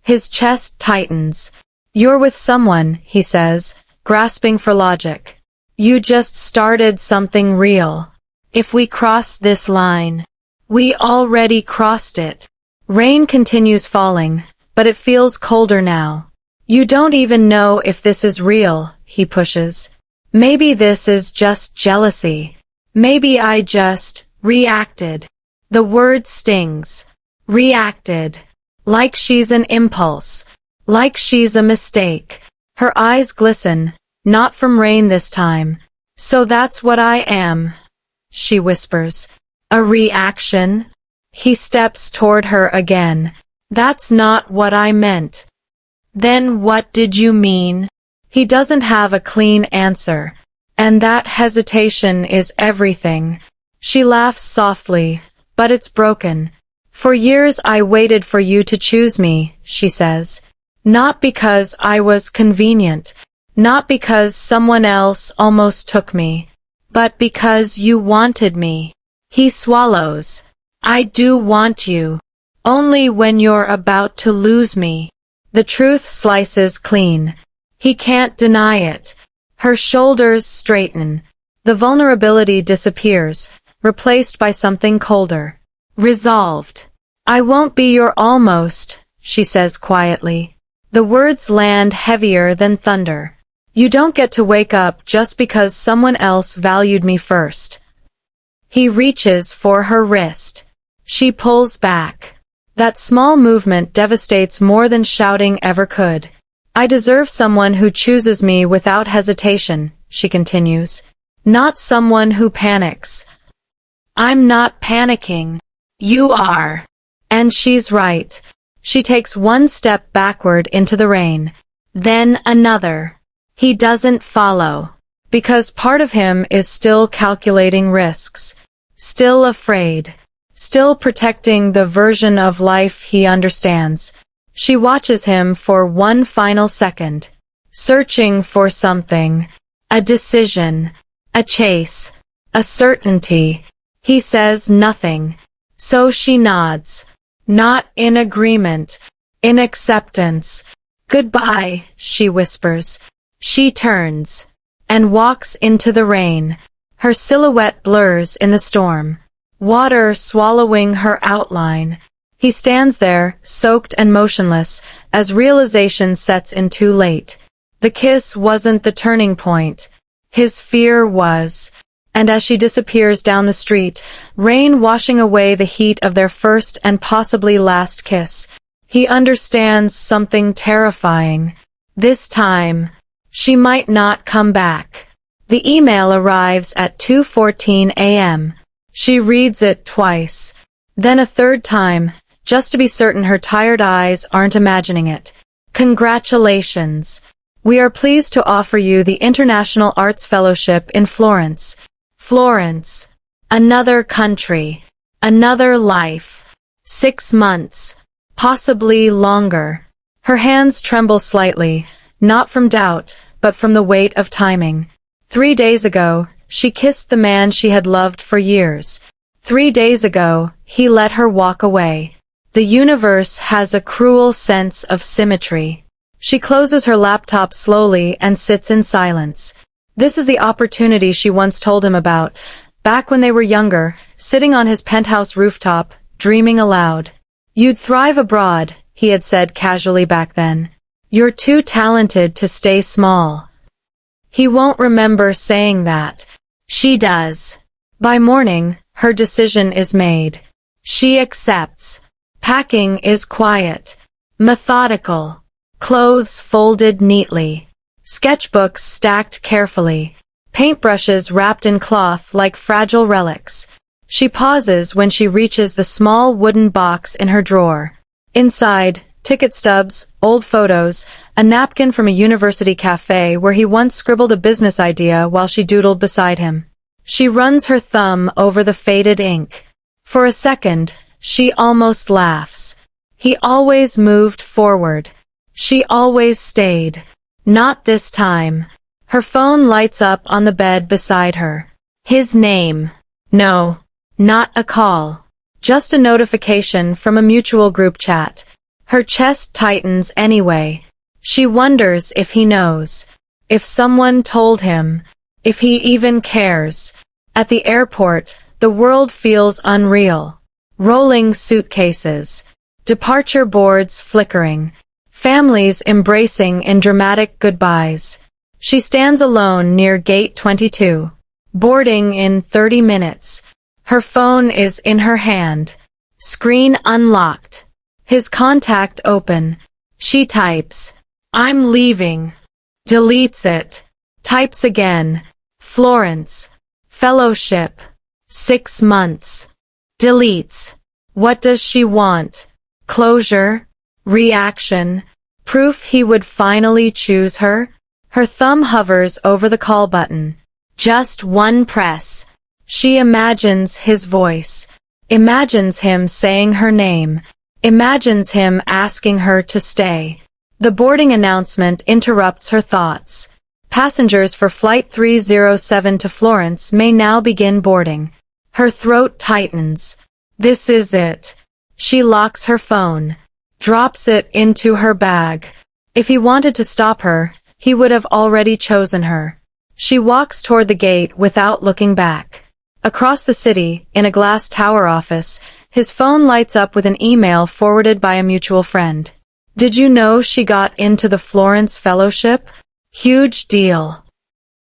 His chest tightens. You're with someone, he says, grasping for logic. You just started something real. If we cross this line, we already crossed it. Rain continues falling, but it feels colder now. You don't even know if this is real, he pushes. Maybe this is just jealousy. Maybe I just reacted. The word stings. Reacted. Like she's an impulse. Like she's a mistake. Her eyes glisten, not from rain this time. So that's what I am, she whispers. A reaction? He steps toward her again. That's not what I meant. Then what did you mean? He doesn't have a clean answer. And that hesitation is everything. She laughs softly, but it's broken. For years I waited for you to choose me, she says. Not because I was convenient, not because someone else almost took me, but because you wanted me. He swallows. I do want you. Only when you're about to lose me. The truth slices clean. He can't deny it. Her shoulders straighten. The vulnerability disappears, replaced by something colder. Resolved. I won't be your almost, she says quietly. The words land heavier than thunder. You don't get to wake up just because someone else valued me first. He reaches for her wrist. She pulls back. That small movement devastates more than shouting ever could. I deserve someone who chooses me without hesitation, she continues. Not someone who panics. I'm not panicking. You are. And she's right. She takes one step backward into the rain. Then another. He doesn't follow. Because part of him is still calculating risks. Still afraid. Still protecting the version of life he understands. She watches him for one final second. Searching for something. A decision. A chase. A certainty. He says nothing. So she nods. Not in agreement. In acceptance. Goodbye, she whispers. She turns. And walks into the rain. Her silhouette blurs in the storm, water swallowing her outline. He stands there, soaked and motionless, as realization sets in too late. The kiss wasn't the turning point. His fear was. And as she disappears down the street, rain washing away the heat of their first and possibly last kiss, he understands something terrifying. This time, she might not come back. The email arrives at 2:14 a.m. She reads it twice, then a third time, just to be certain her tired eyes aren't imagining it. Congratulations! We are pleased to offer you the International Arts Fellowship in Florence. Florence. Another country. Another life. 6 months. Possibly longer. Her hands tremble slightly, not from doubt, but from the weight of timing. 3 days ago, she kissed the man she had loved for years. 3 days ago, he let her walk away. The universe has a cruel sense of symmetry. She closes her laptop slowly and sits in silence. This is the opportunity she once told him about, back when they were younger, sitting on his penthouse rooftop, dreaming aloud. You'd thrive abroad, he had said casually back then. You're too talented to stay small. He won't remember saying that. She does. By morning, her decision is made. She accepts. Packing is quiet, methodical, clothes folded neatly, sketchbooks stacked carefully, paintbrushes wrapped in cloth like fragile relics. She pauses when she reaches the small wooden box in her drawer. Inside, ticket stubs, old photos, a napkin from a university cafe where he once scribbled a business idea while she doodled beside him. She runs her thumb over the faded ink. For a second, she almost laughs. He always moved forward. She always stayed. Not this time. Her phone lights up on the bed beside her. His name. No, not a call. Just a notification from a mutual group chat. Her chest tightens anyway. She wonders if he knows. If someone told him. If he even cares. At the airport, the world feels unreal. Rolling suitcases. Departure boards flickering. Families embracing in dramatic goodbyes. She stands alone near gate 22. Boarding in 30 minutes. Her phone is in her hand. Screen unlocked. His contact open. She types. I'm leaving. Deletes it. Types again. Florence. Fellowship. 6 months. Deletes. What does she want? Closure? Reaction? Proof he would finally choose her? Her thumb hovers over the call button. Just one press. She imagines his voice. Imagines him saying her name. Imagines him asking her to stay. The boarding announcement interrupts her thoughts. Passengers for Flight 307 to Florence may now begin boarding. Her throat tightens. This is it. She locks her phone. Drops it into her bag. If he wanted to stop her, he would have already chosen her. She walks toward the gate without looking back. Across the city, in a glass tower office, his phone lights up with an email forwarded by a mutual friend. Did you know she got into the Florence Fellowship? Huge deal.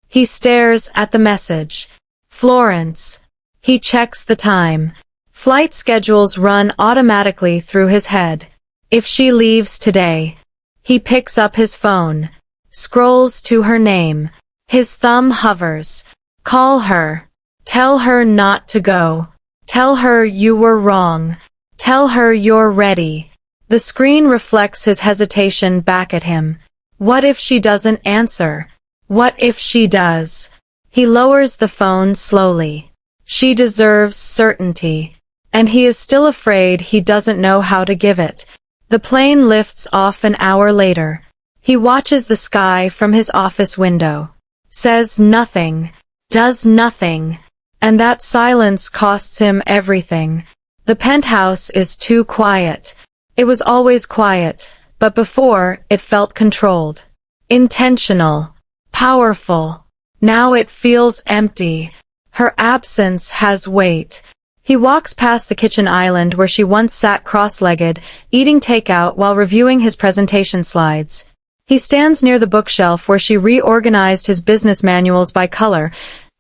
He stares at the message. Florence. He checks the time. Flight schedules run automatically through his head. If she leaves today. He picks up his phone. Scrolls to her name. His thumb hovers. Call her. Tell her not to go. Tell her you were wrong. Tell her you're ready. The screen reflects his hesitation back at him. What if she doesn't answer? What if she does? He lowers the phone slowly. She deserves certainty. And he is still afraid he doesn't know how to give it. The plane lifts off an hour later. He watches the sky from his office window. Says nothing. Does nothing. And that silence costs him everything. The penthouse is too quiet. It was always quiet, but before it felt controlled. Intentional. Powerful. Now it feels empty. Her absence has weight. He walks past the kitchen island where she once sat cross-legged, eating takeout while reviewing his presentation slides. He stands near the bookshelf where she reorganized his business manuals by color,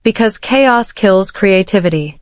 because chaos kills creativity.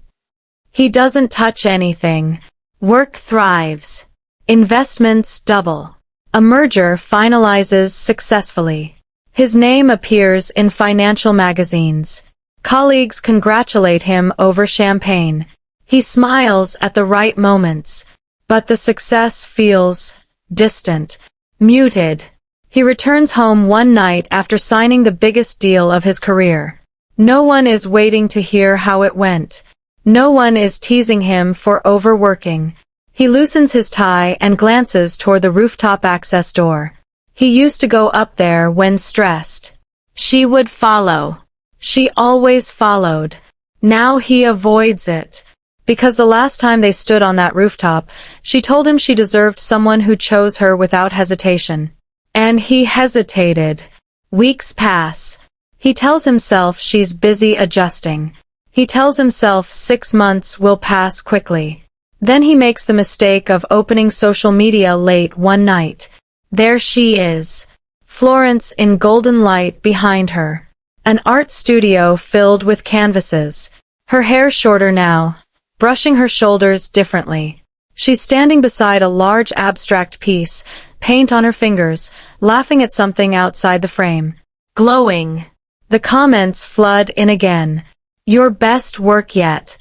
He doesn't touch anything. Work thrives. Investments double. A merger finalizes successfully. His name appears in financial magazines. Colleagues congratulate him over champagne. He smiles at the right moments, but the success feels distant, muted. He returns home one night after signing the biggest deal of his career. No one is waiting to hear how it went. No one is teasing him for overworking. He loosens his tie and glances toward the rooftop access door. He used to go up there when stressed. She would follow. She always followed. Now he avoids it. Because the last time they stood on that rooftop, she told him she deserved someone who chose her without hesitation. And he hesitated. Weeks pass. He tells himself she's busy adjusting. He tells himself 6 months will pass quickly. Then he makes the mistake of opening social media late one night. There she is. Florence in golden light behind her. An art studio filled with canvases. Her hair shorter now, brushing her shoulders differently. She's standing beside a large abstract piece, paint on her fingers, laughing at something outside the frame. Glowing. The comments flood in again. Your best work yet.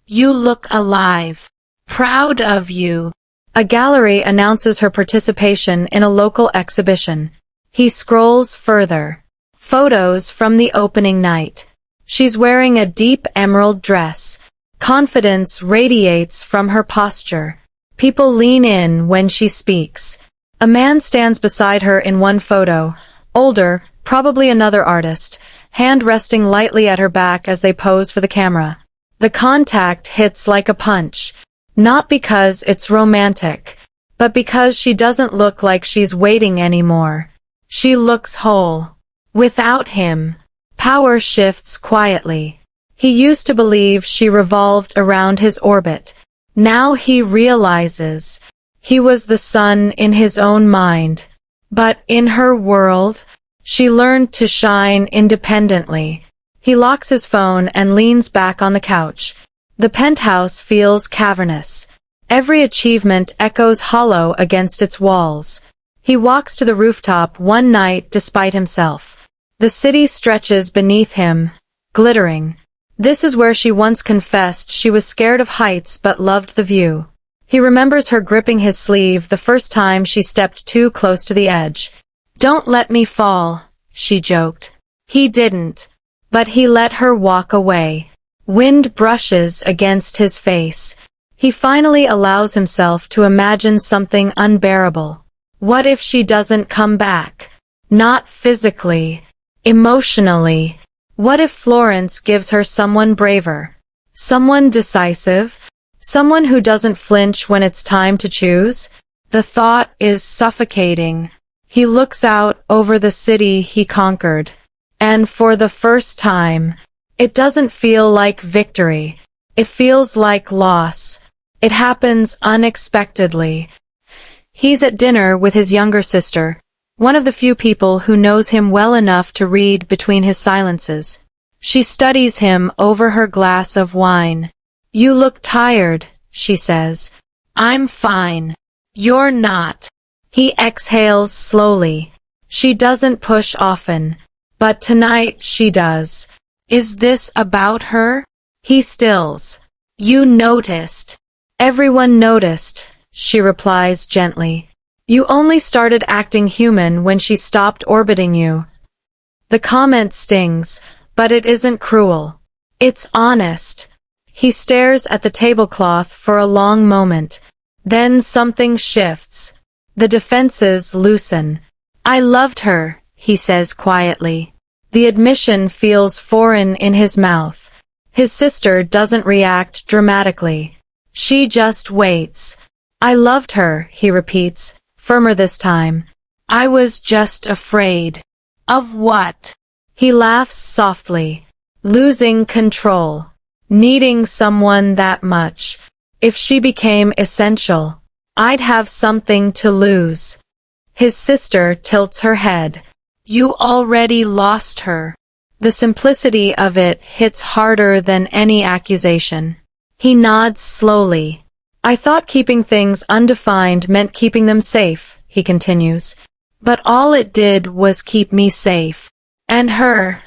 You look alive. Proud of you. A gallery announces her participation in a local exhibition. He scrolls further. Photos from the opening night. She's wearing a deep emerald dress. Confidence radiates from her posture. People lean in when she speaks. A man stands beside her in one photo, older, probably another artist, hand resting lightly at her back as they pose for the camera. The contact hits like a punch, not because it's romantic, but because she doesn't look like she's waiting anymore. She looks whole. Without him, power shifts quietly. He used to believe she revolved around his orbit. Now he realizes he was the sun in his own mind. But in her world, she learned to shine independently. He locks his phone and leans back on the couch. The penthouse feels cavernous. Every achievement echoes hollow against its walls. He walks to the rooftop one night despite himself. The city stretches beneath him, glittering. This is where she once confessed she was scared of heights but loved the view. He remembers her gripping his sleeve the first time she stepped too close to the edge. Don't let me fall, she joked. He didn't. But he let her walk away. Wind brushes against his face. He finally allows himself to imagine something unbearable. What if she doesn't come back? Not physically, emotionally. What if Florence gives her someone braver? Someone decisive? Someone who doesn't flinch when it's time to choose? The thought is suffocating. He looks out over the city he conquered. And for the first time, it doesn't feel like victory. It feels like loss. It happens unexpectedly. He's at dinner with his younger sister, one of the few people who knows him well enough to read between his silences. She studies him over her glass of wine. You look tired, she says. I'm fine. You're not. He exhales slowly. She doesn't push often, but tonight she does. Is this about her? He stills. You noticed. Everyone noticed, she replies gently. You only started acting human when she stopped orbiting you. The comment stings, but it isn't cruel. It's honest. He stares at the tablecloth for a long moment. Then something shifts. The defenses loosen. I loved her, he says quietly. The admission feels foreign in his mouth. His sister doesn't react dramatically. She just waits. I loved her, he repeats, firmer this time. I was just afraid. Of what? He laughs softly. losing control, needing someone that much. If she became essential, I'd have something to lose. His sister tilts her head. You already lost her. The simplicity of it hits harder than any accusation. He nods slowly. I thought keeping things undefined meant keeping them safe, he continues. But all it did was keep me safe. And her?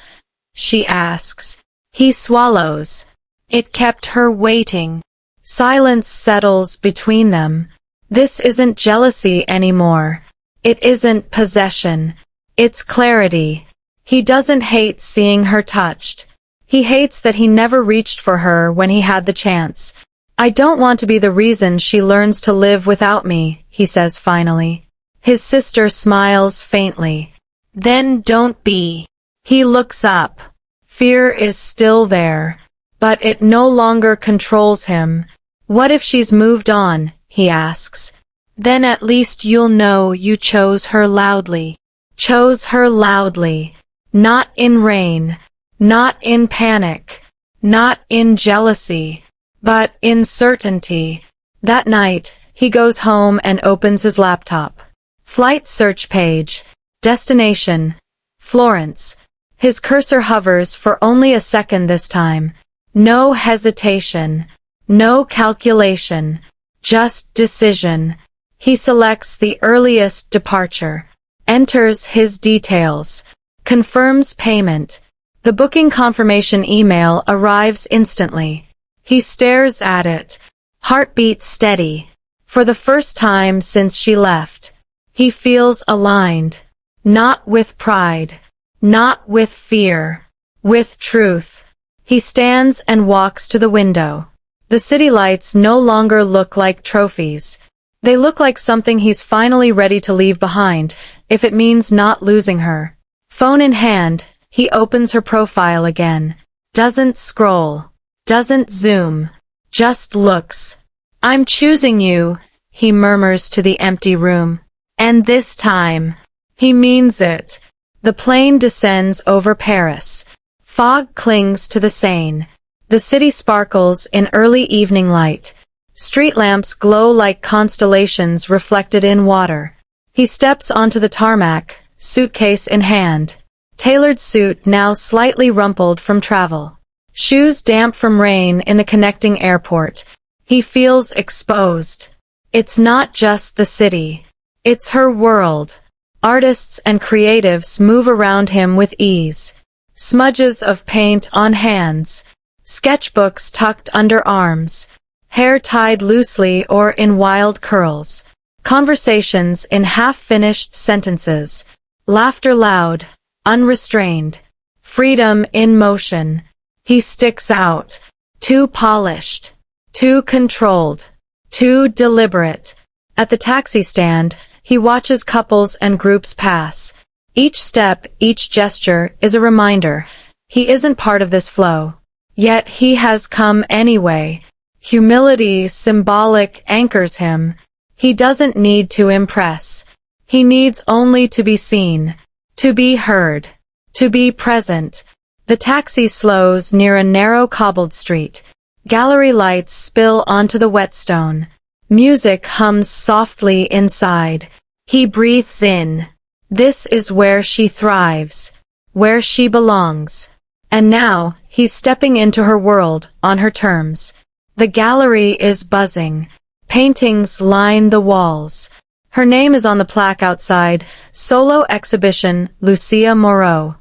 She asks. He swallows. It kept her waiting. Silence settles between them. This isn't jealousy anymore. It isn't possession. It's clarity. He doesn't hate seeing her touched. He hates that he never reached for her when he had the chance. I don't want to be the reason she learns to live without me, he says finally. His sister smiles faintly. Then don't be. He looks up. Fear is still there, but it no longer controls him. What if she's moved on, he asks. Then at least you'll know you chose her loudly. Chose her loudly. Not in rain. Not in panic. Not in jealousy. But in certainty. That night, he goes home and opens his laptop. Flight search page. Destination. Florence. His cursor hovers for only a second this time. No hesitation. No calculation. Just decision. He selects the earliest departure. Enters his details. Confirms payment. The booking confirmation email arrives instantly. He stares at it. Heartbeat steady. For the first time since she left. He feels aligned. Not with pride. Not with fear. With truth. He stands and walks to the window. The city lights no longer look like trophies. They look like something he's finally ready to leave behind, if it means not losing her. Phone in hand, he opens her profile again. Doesn't scroll. Doesn't zoom. Just looks. I'm choosing you, he murmurs to the empty room. And this time, he means it. The plane descends over Paris. Fog clings to the Seine. The city sparkles in early evening light. Street lamps glow like constellations reflected in water. He steps onto the tarmac, suitcase in hand. Tailored suit now slightly rumpled from travel. Shoes damp from rain in the connecting airport. He feels exposed. It's not just the city. It's her world. Artists and creatives move around him with ease. Smudges of paint on hands. Sketchbooks tucked under arms. Hair tied loosely or in wild curls. Conversations in half-finished sentences. Laughter loud, unrestrained. Freedom in motion. He sticks out. Too polished. Too controlled. Too deliberate. At the taxi stand, he watches couples and groups pass. Each step, each gesture is a reminder. He isn't part of this flow. Yet he has come anyway. Humility, symbolic, anchors him. He doesn't need to impress. He needs only to be seen, to be heard, to be present. The taxi slows near a narrow cobbled street. Gallery lights spill onto the whetstone. Music hums softly inside. He breathes in. This is where she thrives, where she belongs. And now, he's stepping into her world, on her terms. The gallery is buzzing. Paintings line the walls. Her name is on the plaque outside, Solo Exhibition, Lucia Moreau.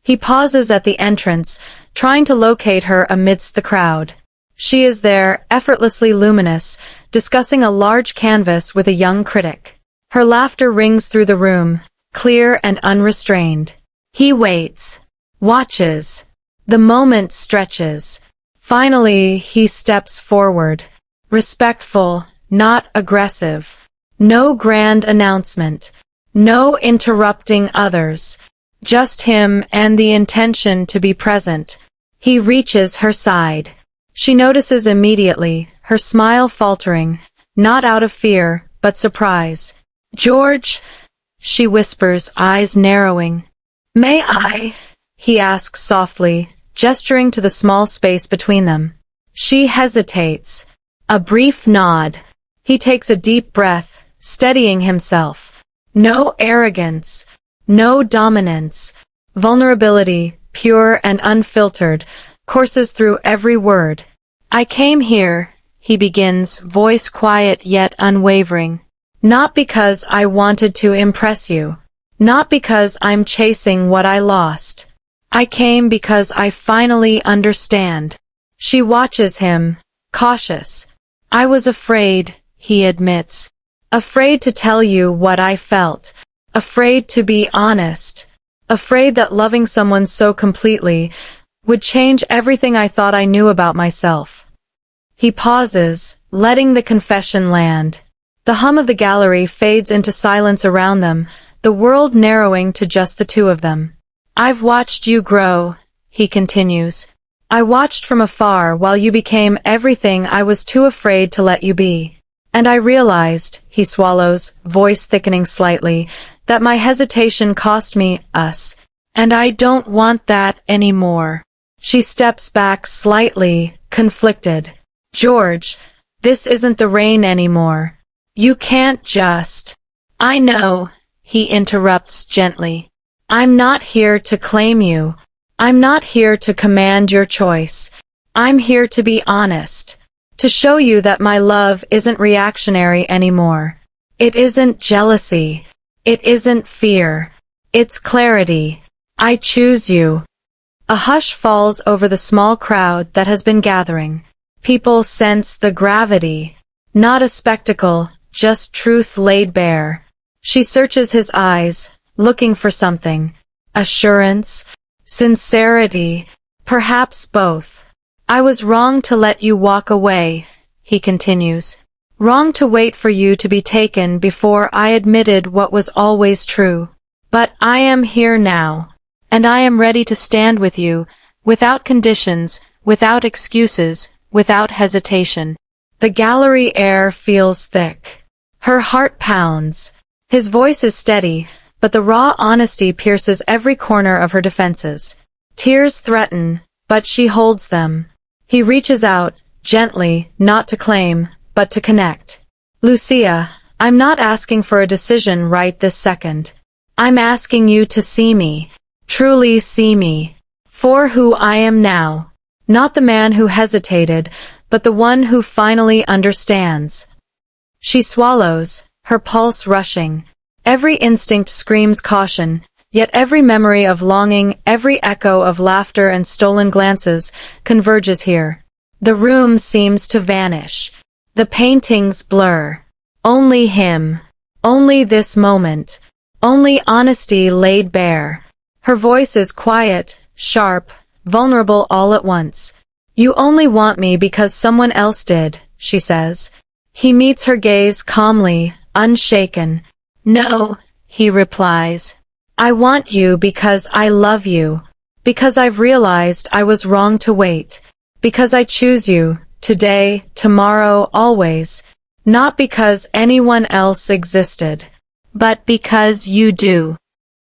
He pauses at the entrance, trying to locate her amidst the crowd. She is there, effortlessly luminous, discussing a large canvas with a young critic. Her laughter rings through the room, clear and unrestrained. He waits. Watches. The moment stretches. Finally, he steps forward. Respectful, not aggressive. No grand announcement. No interrupting others. Just him and the intention to be present. He reaches her side. She notices immediately, her smile faltering, not out of fear, but surprise. George, she whispers, eyes narrowing. May I? He asks softly, gesturing to the small space between them. She hesitates. A brief nod. He takes a deep breath, steadying himself. No arrogance. No dominance. Vulnerability, pure and unfiltered, courses through every word. I came here, he begins, voice quiet yet unwavering. Not because I wanted to impress you. Not because I'm chasing what I lost. I came because I finally understand. She watches him, cautious. I was afraid, he admits. Afraid to tell you what I felt. Afraid to be honest. Afraid that loving someone so completely would change everything I thought I knew about myself. He pauses, letting the confession land. The hum of the gallery fades into silence around them, the world narrowing to just the two of them. I've watched you grow, he continues. I watched from afar while you became everything I was too afraid to let you be. And I realized, he swallows, voice thickening slightly, that my hesitation cost me us. And I don't want that anymore. She steps back slightly, conflicted. George, this isn't the rain anymore. You can't just. I know, he interrupts gently. I'm not here to claim you. I'm not here to command your choice. I'm here to be honest. To show you that my love isn't reactionary anymore. It isn't jealousy. It isn't fear. It's clarity. I choose you. A hush falls over the small crowd that has been gathering. People sense the gravity. Not a spectacle, just truth laid bare. She searches his eyes, looking for something. Assurance, sincerity, perhaps both. I was wrong to let you walk away, he continues. Wrong to wait for you to be taken before I admitted what was always true. But I am here now. And I am ready to stand with you, without conditions, without excuses, without hesitation. The gallery air feels thick. Her heart pounds. His voice is steady, but the raw honesty pierces every corner of her defenses. Tears threaten, but she holds them. He reaches out, gently, not to claim, but to connect. Lucia, I'm not asking for a decision right this second. I'm asking you to see me, truly see me, for who I am now. Not the man who hesitated, but the one who finally understands. She swallows, her pulse rushing. Every instinct screams caution, yet every memory of longing, every echo of laughter and stolen glances, converges here. The room seems to vanish. The paintings blur. Only him. Only this moment. Only honesty laid bare. Her voice is quiet, sharp, vulnerable all at once. You only want me because someone else did, she says. He meets her gaze calmly, unshaken. No, he replies. I want you because I love you. Because I've realized I was wrong to wait. Because I choose you, today, tomorrow, always. Not because anyone else existed. But because you do.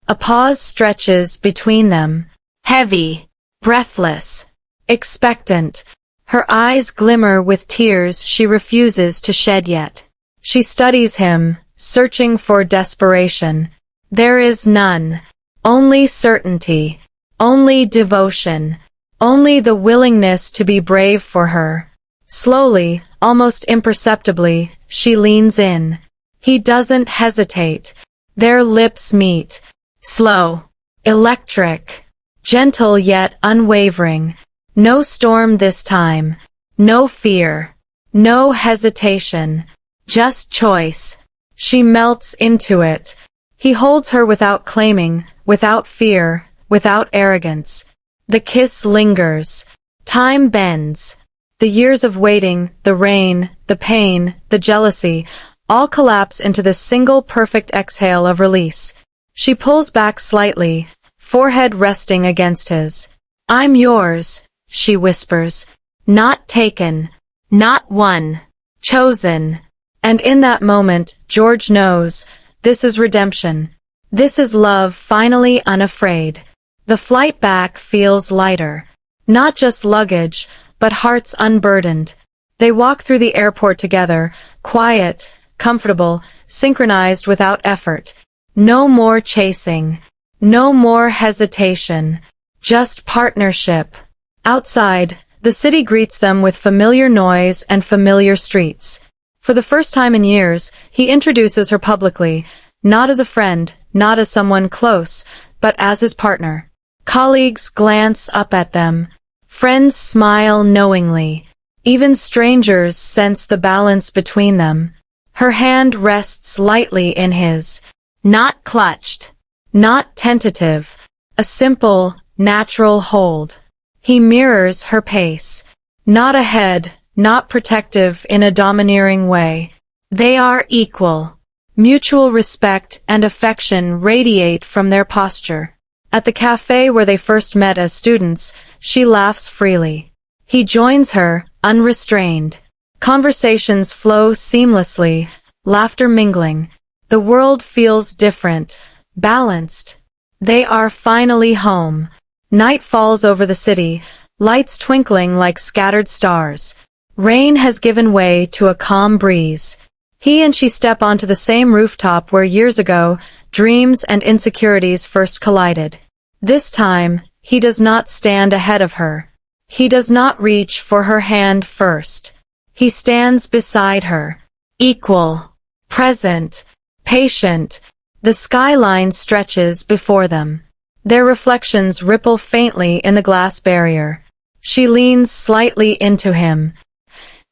A pause stretches between them. Heavy, breathless, expectant. Her eyes glimmer with tears she refuses to shed yet. She studies him, searching for desperation. There is none. Only certainty. Only devotion. Only the willingness to be brave for her. Slowly, almost imperceptibly, she leans in. He doesn't hesitate. Their lips meet. Slow. Electric. Gentle yet unwavering. No storm this time. No fear. No hesitation. Just choice. She melts into it. He holds her without claiming, without fear, without arrogance. The kiss lingers. Time bends. The years of waiting, the rain, the pain, the jealousy, all collapse into this single perfect exhale of release. She pulls back slightly, forehead resting against his. I'm yours, she whispers. Not taken. Not won. Chosen. And in that moment, George knows, this is redemption. This is love finally unafraid. The flight back feels lighter. Not just luggage, but hearts unburdened. They walk through the airport together, quiet, comfortable, synchronized without effort. No more chasing. No more hesitation. Just partnership. Outside, the city greets them with familiar noise and familiar streets. For the first time in years, he introduces her publicly, not as a friend, not as someone close, but as his partner. Colleagues glance up at them. Friends smile knowingly. Even strangers sense the balance between them. Her hand rests lightly in his. Not clutched. Not tentative. A simple, natural hold. He mirrors her pace. Not ahead, not protective in a domineering way. They are equal. Mutual respect and affection radiate from their posture. At the cafe where they first met as students, she laughs freely. He joins her, unrestrained. Conversations flow seamlessly, laughter mingling. The world feels different, balanced. They are finally home. Night falls over the city, lights twinkling like scattered stars. Rain has given way to a calm breeze. He and she step onto the same rooftop where years ago, dreams and insecurities first collided. This time, he does not stand ahead of her. He does not reach for her hand first. He stands beside her. Equal. Present. Patient. The skyline stretches before them. Their reflections ripple faintly in the glass barrier. She leans slightly into him.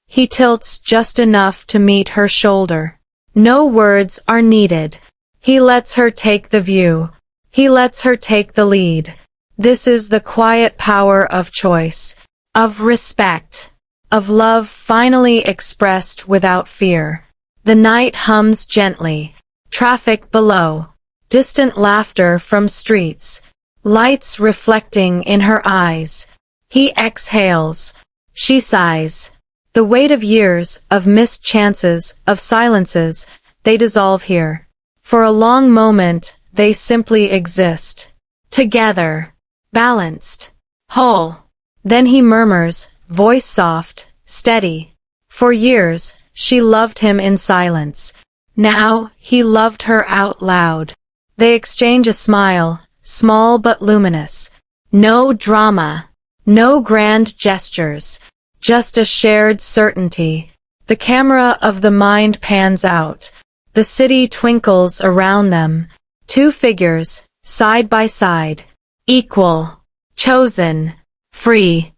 He tilts just enough to meet her shoulder. No words are needed. He lets her take the view. He lets her take the lead. This is the quiet power of choice, of respect, of love finally expressed without fear. The night hums gently. Traffic below. Distant laughter from streets. Lights reflecting in her eyes. He exhales. She sighs. The weight of years, of missed chances, of silences, they dissolve here. For a long moment, they simply exist. Together. Balanced. Whole. Then he murmurs, voice soft, steady. For years, she loved him in silence. Now, he loved her out loud. They exchange a smile, small but luminous. No drama. No grand gestures. Just a shared certainty. The camera of the mind pans out. The city twinkles around them. Two figures, side by side. Equal. Chosen. Free.